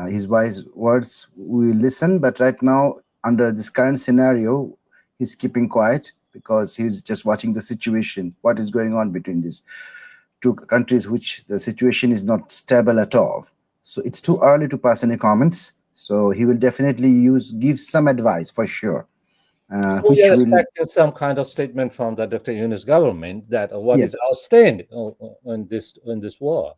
His wise words we will listen, but right now, under this current scenario, he's keeping quiet because he's just watching the situation, what is going on between these two countries, which the situation is not stable at all. So it's too early to pass any comments. So he will definitely give some advice for sure. We are expecting some kind of statement from the Dr. Yunus government that what is our stand in this war.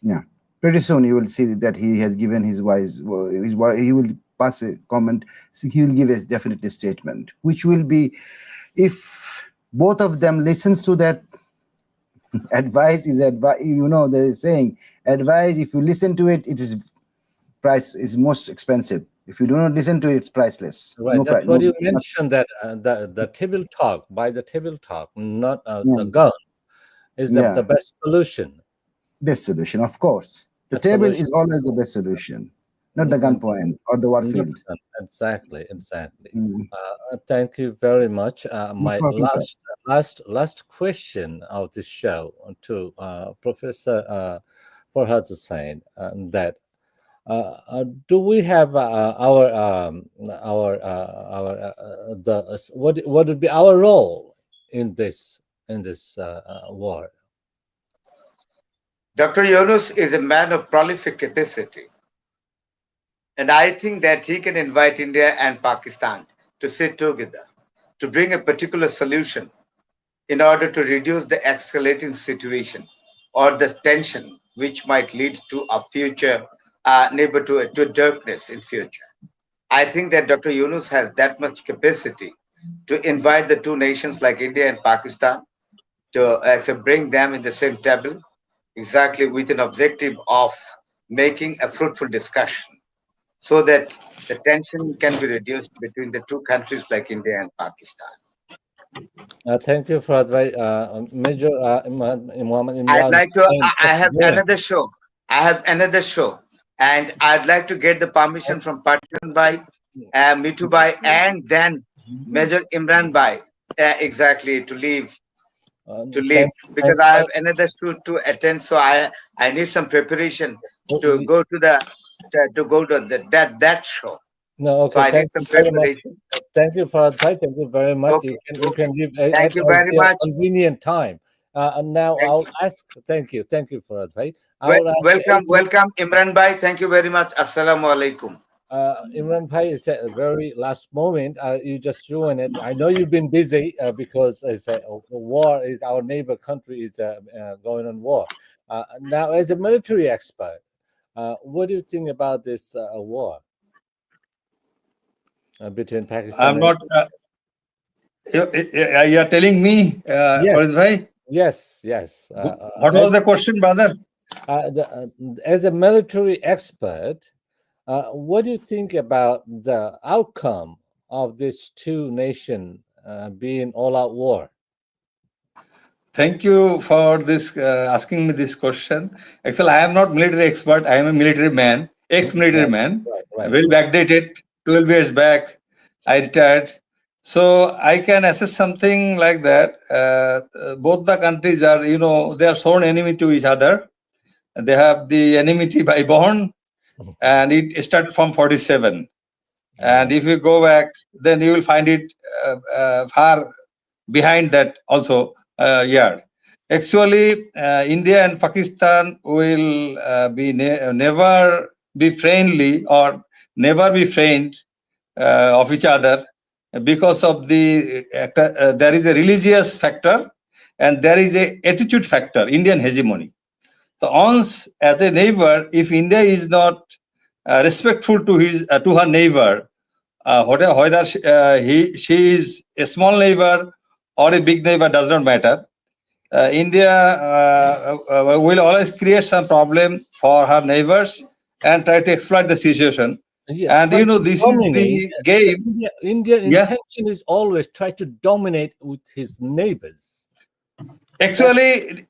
Yeah, pretty soon you will see that he has given his wise. He will pass a comment. So he will give a definite statement, which will be, if both of them listens to that advice is advice. You know, there is saying advice. If you listen to it, it is price is most expensive. If you do not listen to it, it's priceless. Right. That's what you mentioned, that the table talk, by the table talk, not the gun, is the best solution. Best solution, of course. The table is always the best solution, not the gunpoint or the war field. Exactly. Thank you very much. My last question of this show to Professor Farhad Hussain, that do we have what would be our role in this war? Dr. Yunus is a man of prolific capacity, and I think that he can invite India and Pakistan to sit together to bring a particular solution in order to reduce the escalating situation or the tension which might lead to a future to darkness in future. I think that Dr. Yunus has that much capacity to invite the two nations like India and Pakistan to bring them in the same table, exactly with an objective of making a fruitful discussion so that the tension can be reduced between the two countries like India and Pakistan. Thank you for advice, Major Muhammad I'd Imran. like to, I Just have go on. another show. I have another show. And I'd like to get the permission from Pathan Bhai, Mitu Bhai, and then Major Imran Bhai, exactly, to leave Thank, because thank, I have thank, another shoot to attend. So I need some preparation to we- go to that show. no, So okay. I need Thank some you very much. preparation. Thank you for advice. Thank you very much. Okay. You can leave Thank you at very your much. convenient time. And now Thank I'll you. ask. Thank you for advice. I will ask Welcome, Adrian. welcome, Imran Bhai. Thank you very much. Assalamu alaikum. Imran Bhai is at a very last moment. You just ruined it. I know you've been busy because it's a war is our neighbor country is going on war. Now, as a military expert, what do you think about this war between Pakistan I'm and? not. You are telling me, Yes, Farid bhai, yes. what was the question, brother? As a military expert, what do you think about the outcome of these two nations being all-out war? Thank you for this asking me this question. Actually, I am not military expert. I am a military man, ex-military Right, man, right. very backdated. 12 years back, I retired. So I can assess something like that. Both the countries are, they are sworn enemy to each other. They have the enmity by born, and it started from 47. And if you go back, then you will find it far behind that also. Yeah, actually, India and Pakistan will never be friendly or never be friend of each other because of there is a religious factor and there is a attitude factor, Indian hegemony. So once as a neighbor, if India is not respectful to her neighbor, whether she is a small neighbor or a big neighbor does not matter. India will always create some problem for her neighbors and try to exploit the situation. Yeah, And try to this is dominate. the game. India Yeah, intention is always try to dominate with his neighbors. actually,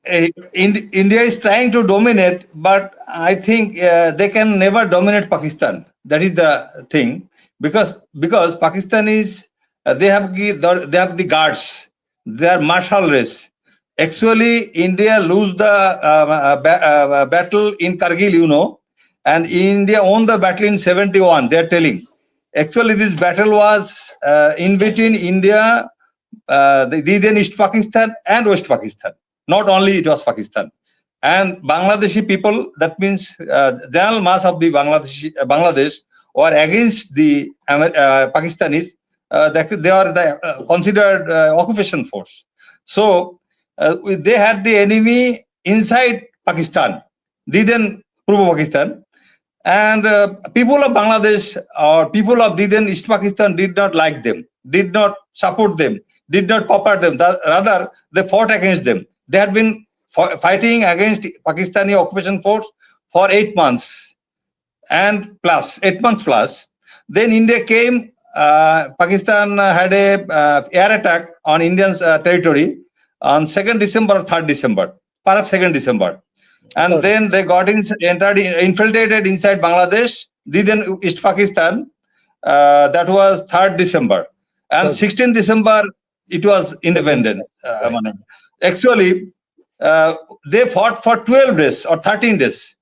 India is trying to dominate, but I think they can never dominate Pakistan. That is the thing, because Pakistan is they have the guards, they are martial race. Actually, India lose the battle in Kargil, and India won the battle in 71. They are telling. Actually, this battle was in between India, the then East Pakistan and West Pakistan. Not only it was Pakistan. And Bangladeshi people, that means general mass of the Bangladesh were against the Pakistanis. They are considered occupation force. So they had the enemy inside Pakistan, the then Purva Pakistan. And people of Bangladesh or people of the then East Pakistan did not like them, did not support them, did not cooperate them. Rather, they fought against them. They had been fighting against Pakistani occupation force for 8 months and plus 8 months plus. Then India came. Pakistan had a air attack on Indian territory on 2nd December or 3rd December, perhaps 2nd December. And then they infiltrated inside Bangladesh, then East Pakistan. That was 3rd December. And 16th December, it was independent. Actually, they fought for 12 days or 13 days.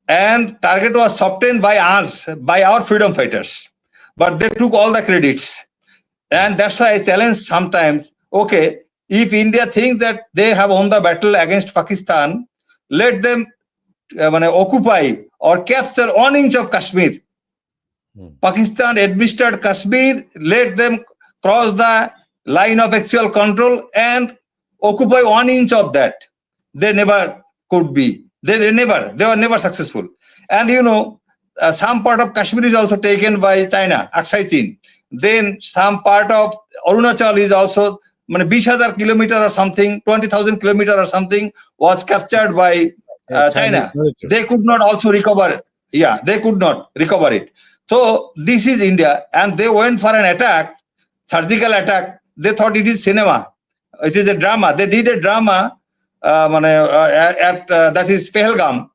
And target was obtained by us, by our freedom fighters. But they took all the credits. And that's why I challenge sometimes, okay, if India thinks that they have won the battle against Pakistan, let them occupy or capture 1 inch of Kashmir. Pakistan administered Kashmir, let them cross the line of actual control and occupy 1 inch of that. They never could be. They were never successful. And some part of Kashmir is also taken by China, Aksai Chin. Then some part of Arunachal is also 20,000 kilometer or something, 20,000 kilometer or something was captured by China. military. They could not also recover. Yeah, they could not recover it. So this is India, and they went for an attack, surgical attack. They thought it is cinema. It is a drama. They did a drama at that is Pahalgam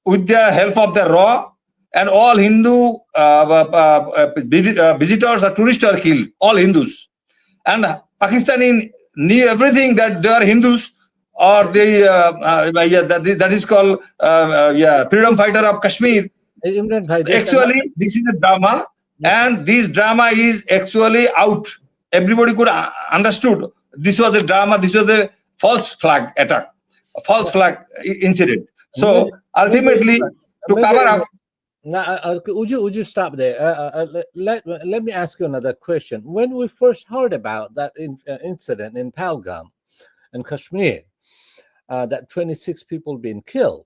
with the help of the RAW, and all Hindu visitors or tourists are killed. All Hindus, and Pakistani knew everything that they are Hindus, or that is called freedom fighter of Kashmir. Imran Bhai, Actually, this is a drama, and this drama is actually out. Everybody could understood this was a drama. This was a false flag attack, a false flag incident. So ultimately, to cover up. Now, would you stop there? Let me ask you another question. When we first heard about that incident in Pahalgam, in Kashmir, that 26 people being killed,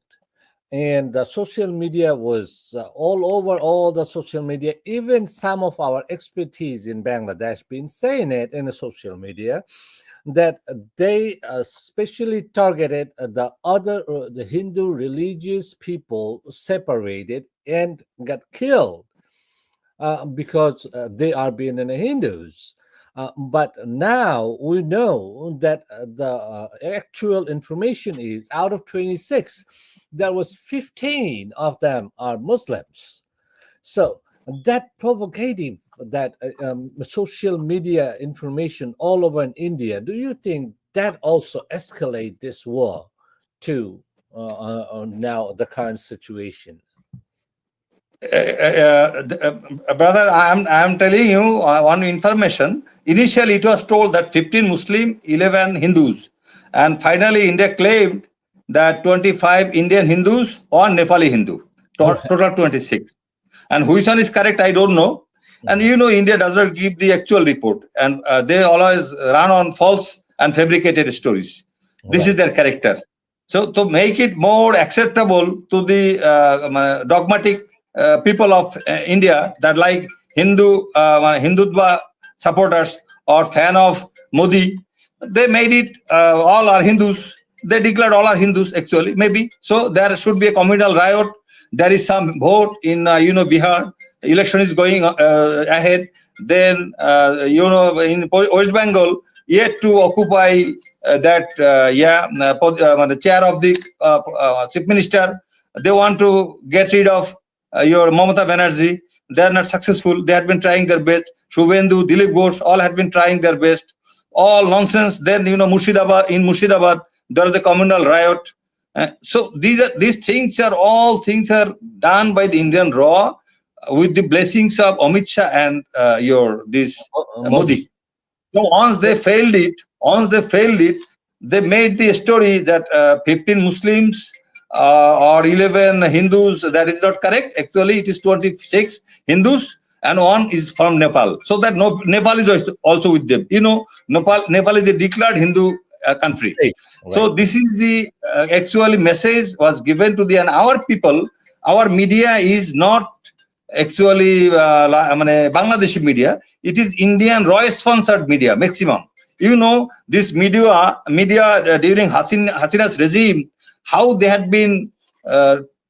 and the social media was all over all the social media, even some of our expertise in Bangladesh been saying it in the social media, that they specially targeted the Hindu religious people, separated and got killed because they are being Hindus. But now we know that the actual information is out of 26, there was 15 of them are Muslims. So that provocative, that social media information all over in India, do you think that also escalate this war to now the current situation? Brother, I am telling you one information. Initially, it was told that 15 Muslim, 11 Hindus, and finally, India claimed that 25 Indian Hindus or Nepali Hindu, total 26. And which one is correct, I don't know. And India does not give the actual report, and they always run on false and fabricated stories. This is their character. So to make it more acceptable to the dogmatic people of India that like Hindutva supporters or fan of Modi, they made it all are Hindus. They declared all are Hindus actually, maybe. So there should be a communal riot. There is some vote in Bihar. Election is going ahead. Then in West Bengal, yet to occupy the chair of the chief minister. They want to get rid of your Mamata Banerjee. They are not successful. They had been trying their best. Shubhendu, Dilip Ghosh, all had been trying their best. All nonsense. Then Murshidabad, there is the communal riot. So these things are all things are done by the Indian RAW with the blessings of Amit Shah and Modi. So once they failed it, they made the story that 15 Muslims or 11 Hindus. That is not correct. Actually, it is 26 Hindus and one is from Nepal. So that Nepal is also with them. Nepal is a declared Hindu country. Right. So this is the actually message was given to and our people. Our media is not actually Bangladeshi media. It is Indian RAW sponsored media maximum. This media during Hasina's regime, how they had been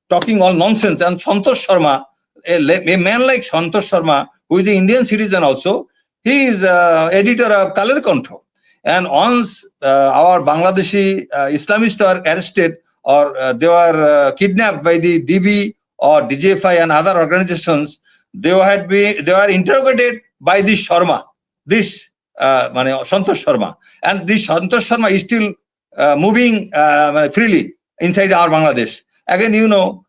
talking all nonsense. And Santosh Sharma, a man like Santosh Sharma, who is an Indian citizen also, he is editor of Kaler Kontho. And once our Bangladeshi Islamists are arrested or they were kidnapped by the DB or DJFI and other organizations, they were interrogated by this Sharma, Santosh Sharma. And this Santosh Sharma is still moving freely inside our Bangladesh. Again,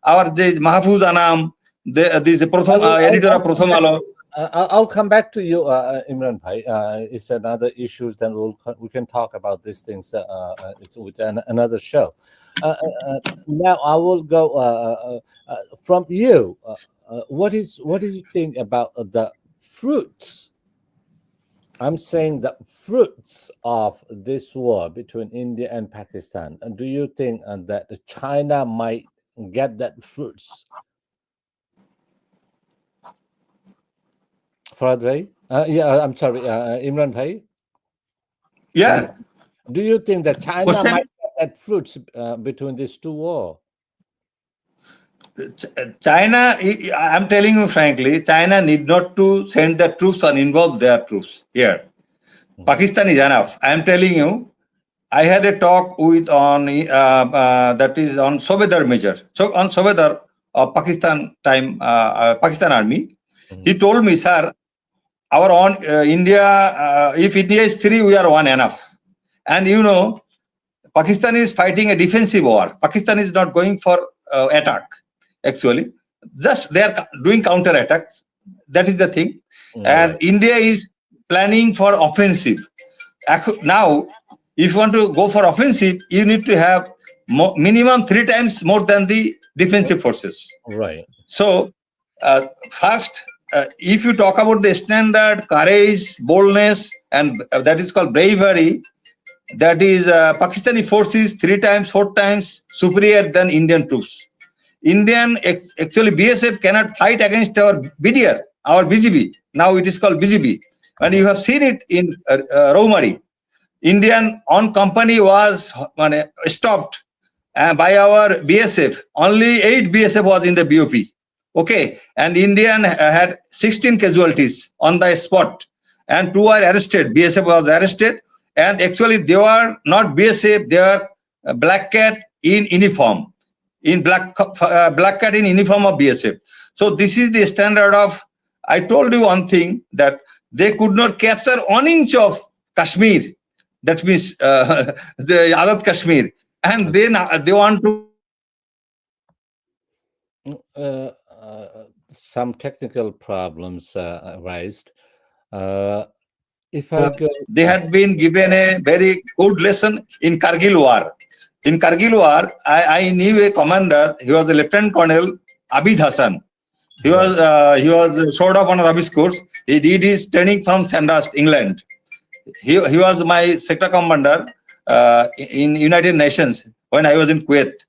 our Mahfouz Anam, this editor of Prothom Alo. I'll come back to you, Imran Bhai. It's another issue. Then we can talk about these things. It's with another show. Now I will go from you. What do you think about the fruits? I'm saying the fruits of this war between India and Pakistan. And do you think that China might get that fruits Farhad Bhai? I'm sorry, Imran Bhai. Yeah. Do you think that China Question. might get fruits between these two wars? China, I'm telling you frankly, China need not to send the troops or involve their troops here. Pakistan is enough. I'm telling you, I had a talk with that is on Sobedar Major. So on Sobedar of Pakistan Pakistan Army, he told me, sir, our own India, if India is 3, we are 1 enough. And you know, Pakistan is fighting a defensive war. Pakistan is not going for attack. Actually, just they are doing counter attacks. That is the thing. And Right. India is planning for offensive. Now, if you want to go for offensive, you need to have minimum 3 times more than the defensive forces. Right. So, first, if you talk about the standard courage, boldness, and that is called bravery, that is Pakistani forces 3 times, 4 times superior than Indian troops. Actually, BSF cannot fight against our BDR, our BGB. Now it is called BGB. And you have seen it in Raumari. Indian on company was stopped by our BSF. Only 8 BSF was in the BOP. Okay. And Indian had 16 casualties on the spot. And 2 are arrested. BSF was arrested. And actually, they were not BSF. They were Black Cat in uniform. In Black Cat in uniform of BSF. So this is the standard of, I told you one thing, that they could not capture 1 inch of Kashmir. That means the Azad Kashmir. And then they want to... Some technical problems arised. If I go, they had been given a very good lesson in Kargil War. In Kargil War, I knew a commander. He was a Lieutenant Colonel Abid Hassan. He was short of on a rubbish course. He did his training from Sandhurst, England. He was my sector commander in United Nations when I was in Kuwait.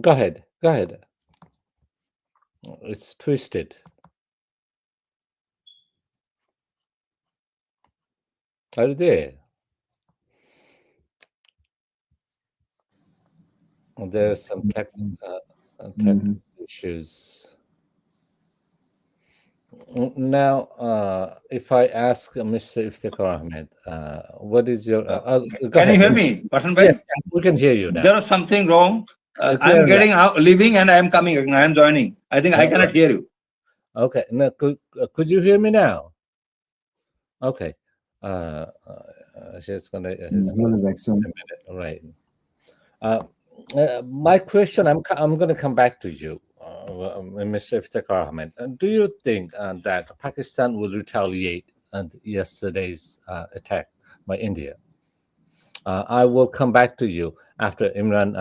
Go ahead. It's twisted. Are you there? There are some technical issues. Now, if I ask Mr. Iftikhar Ahmed, what is your... can you hear me, Pathan Bhai? Yes, we can hear you now. There is something wrong. I'm getting out, leaving, and I'm coming. I am joining. I think I cannot hear you. Okay. Now, could you hear me now? Okay. She's gonna. Right. My question. I'm going to come back to you, Mr. Iftikhar Ahmed. Do you think that Pakistan will retaliate on yesterday's attack by India? I will come back to you after Imran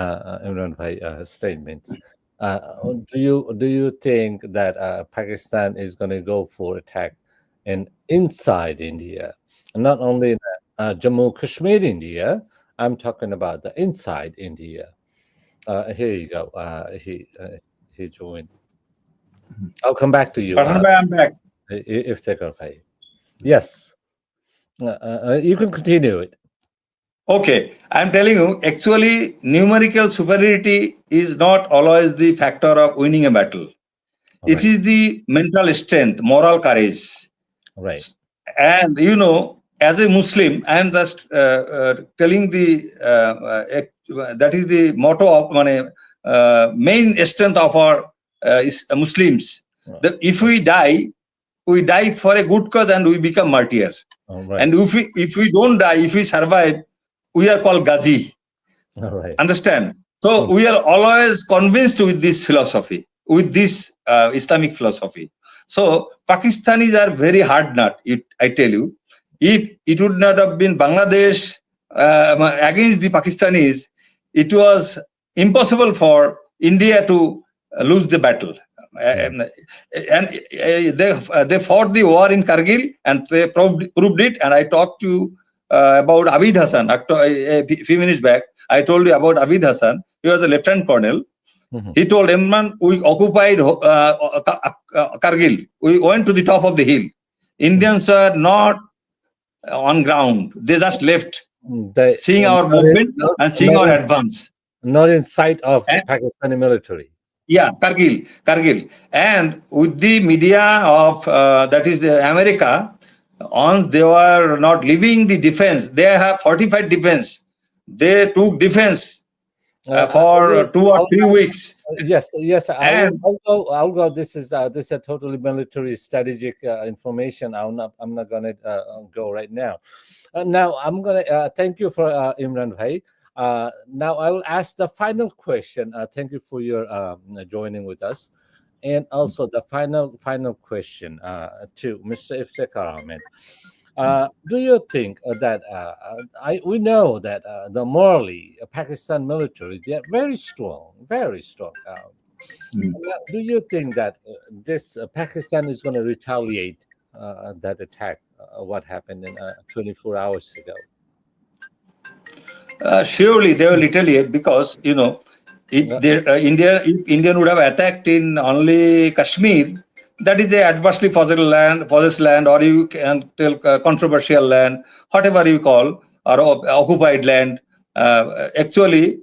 Bhai's statements. Do you think that Pakistan is going to go for attack inside India, not only in Jammu Kashmir, India? I'm talking about the inside India. Here you go. He joined. I'll come back to you. Pathan Bhai, I'm back. Iftikhar Bhai. Yes. You can continue it. Okay, I'm telling you, actually, numerical superiority is not always the factor of winning a battle. It is the mental strength, moral courage. Right. And you know, as a Muslim, I am just telling that is the motto of main strength of our Muslims. That if we die for a good cause and we become martyr. And if we don't die, if we survive, we are called Ghazi. Understand? So we are always convinced with this philosophy, with this Islamic philosophy. So Pakistanis are very hard nut. I tell you, if it would not have been Bangladesh against the Pakistanis, it was impossible for India to lose the battle. And they fought the war in Kargil, and they proved it. And I talked to about Abid Hassan. A few minutes back, I told you about Abid Hassan. He was a lieutenant colonel. Mhm. He told Imran, we occupied Kargil. We went to the top of the hill. Indians were not on ground. They just left, They, seeing our movement and seeing our advance. not in sight of And- Pakistani military. Yeah, Kargil. And with the media of that is the America, on they were not leaving the defense. They have fortified defense. They took defense for 2 or 3 weeks. Yes, And- I'll go. This is a totally military strategic information. I'm not gonna go right now. Now I'm gonna thank you for Imran Bhai. Now I will ask the final question. Thank you for your joining with us, and also the final question to Mr. Iftikhar Ahmed. Do you think that we know that the morally Pakistan military, they are very strong, very strong. Do you think that this Pakistan is going to retaliate that attack? What happened in 24 hours ago? Surely they will retaliate because if Indian would have attacked in only Kashmir, that is a adversely possessed land, or you can tell controversial land, whatever you call, or occupied land. Actually,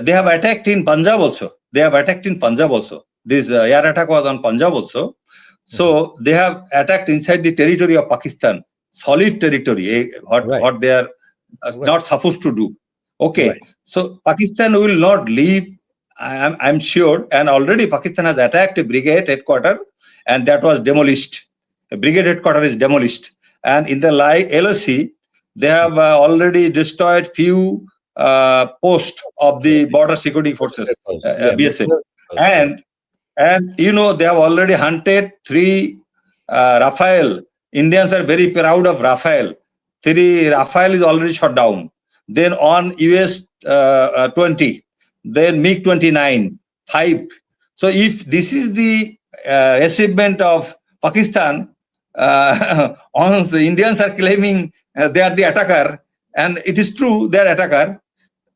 they have attacked in Punjab also. This air attack was on Punjab also. So they have attacked inside the territory of Pakistan, solid territory, what they are not supposed to do. Okay, Right. so Pakistan will not leave, I'm sure, and already Pakistan has attacked a brigade headquarters, and that was demolished. The brigade headquarters is demolished, and in the LOC, they have already destroyed few posts of the border security forces, BSF, and they have already hunted 3 Rafale. Indians are very proud of Rafale. 3 Rafale is already shot down. Then on US 20, then MiG 29, 5. So if this is the achievement of Pakistan, once the Indians are claiming they are the attacker, and it is true they are attacker,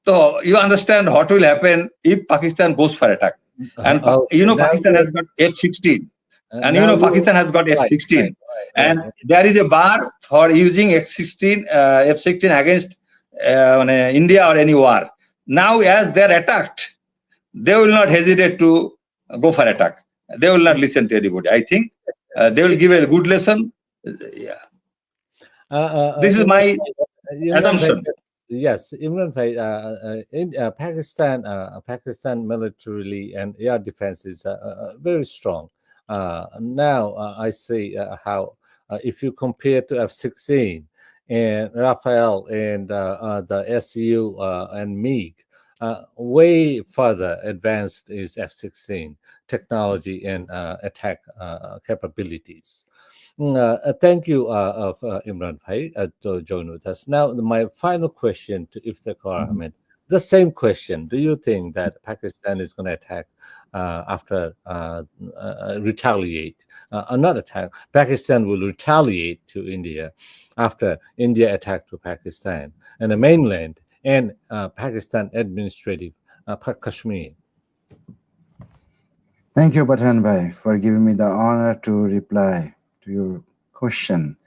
so you understand what will happen if Pakistan goes for attack. And Pakistan has got F-16. And Pakistan has got F-16. And there is a bar for using F-16 against India or any war. Now, as they are attacked, they will not hesitate to go for attack. They will not listen to anybody. I think they will give a good lesson. Yeah. This is my assumption. Yes, Imran Bhai, in Pakistan militarily and air defense is very strong. Now I see how if you compare to F-16 and Rafale and the SU and MiG, way further advanced is F-16 technology and attack capabilities. Thank you, Imran Bhai, to join with us. Now, my final question to Iftikhar Ahmed. The same question. Do you think that Pakistan is going to attack after retaliate? Not attack. Pakistan will retaliate to India after India attacked to Pakistan and the mainland and Pakistan administrative Kashmir. Thank you, Pathan Bhai, for giving me the honor to reply to your question.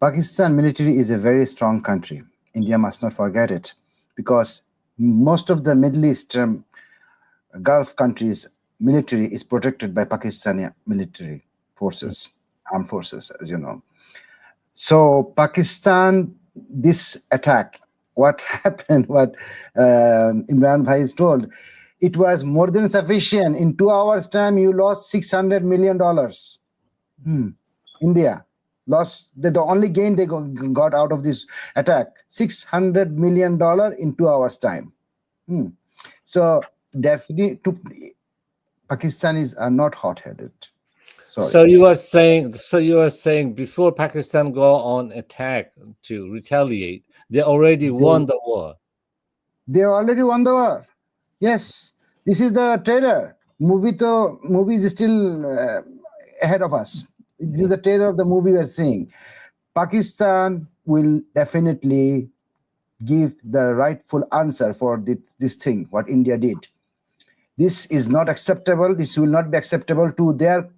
Pakistan military is a very strong country. India must not forget it, because most of the Middle East Gulf countries military is protected by Pakistani military forces, armed forces, as you know. So Pakistan, this attack, what happened, what Imran Bhai is told, it was more than sufficient. In 2 hours time, you lost $600 million. India lost, the only gain they got out of this attack, $600 million in 2 hours time. So definitely Pakistanis are not hot-headed. So you are saying before Pakistan go on attack to retaliate, they already won the war. They already won the war. Yes, this is the trailer. Movie is still ahead of us. This is the trailer of the movie we are seeing. Pakistan will definitely give the rightful answer for this thing, what India did. This is not acceptable. This will not be acceptable to their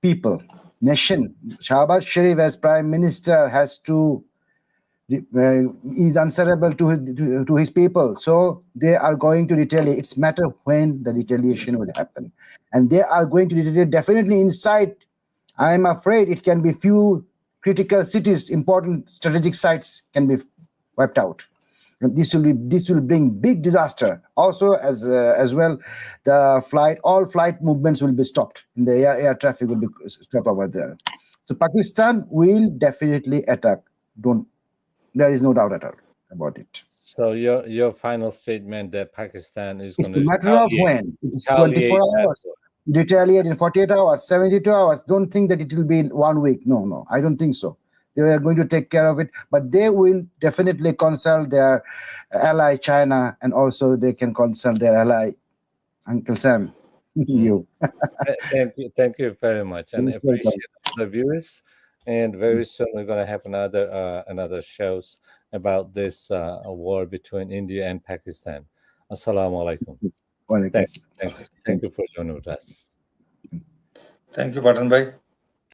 people, nation. Shahbaz Sharif as Prime Minister has to is answerable to his people. So they are going to retaliate. It's matter when the retaliation will happen. And they are going to retaliate definitely inside. I'm afraid it can be few critical cities, important strategic sites can be wiped out. And this will bring big disaster. Also, as well, all flight movements will be stopped. In the air traffic will be stopped over there. So Pakistan will definitely attack. There is no doubt at all about it. So your final statement that Pakistan is going It's to a matter of when. It's 24 hours. Retaliate in 48 hours, 72 hours. Don't think that it will be 1 week. No, I don't think so. They are going to take care of it, but they will definitely consult their ally China, and also they can consult their ally Uncle Sam. You. Thank you very much, and I You're welcome. appreciate all the viewers. And very soon we're going to have another shows about this war between India and Pakistan. Assalamu alaikum. Walaikum Thank salam. Thank you for joining with us. Thank you, Patan Bhai.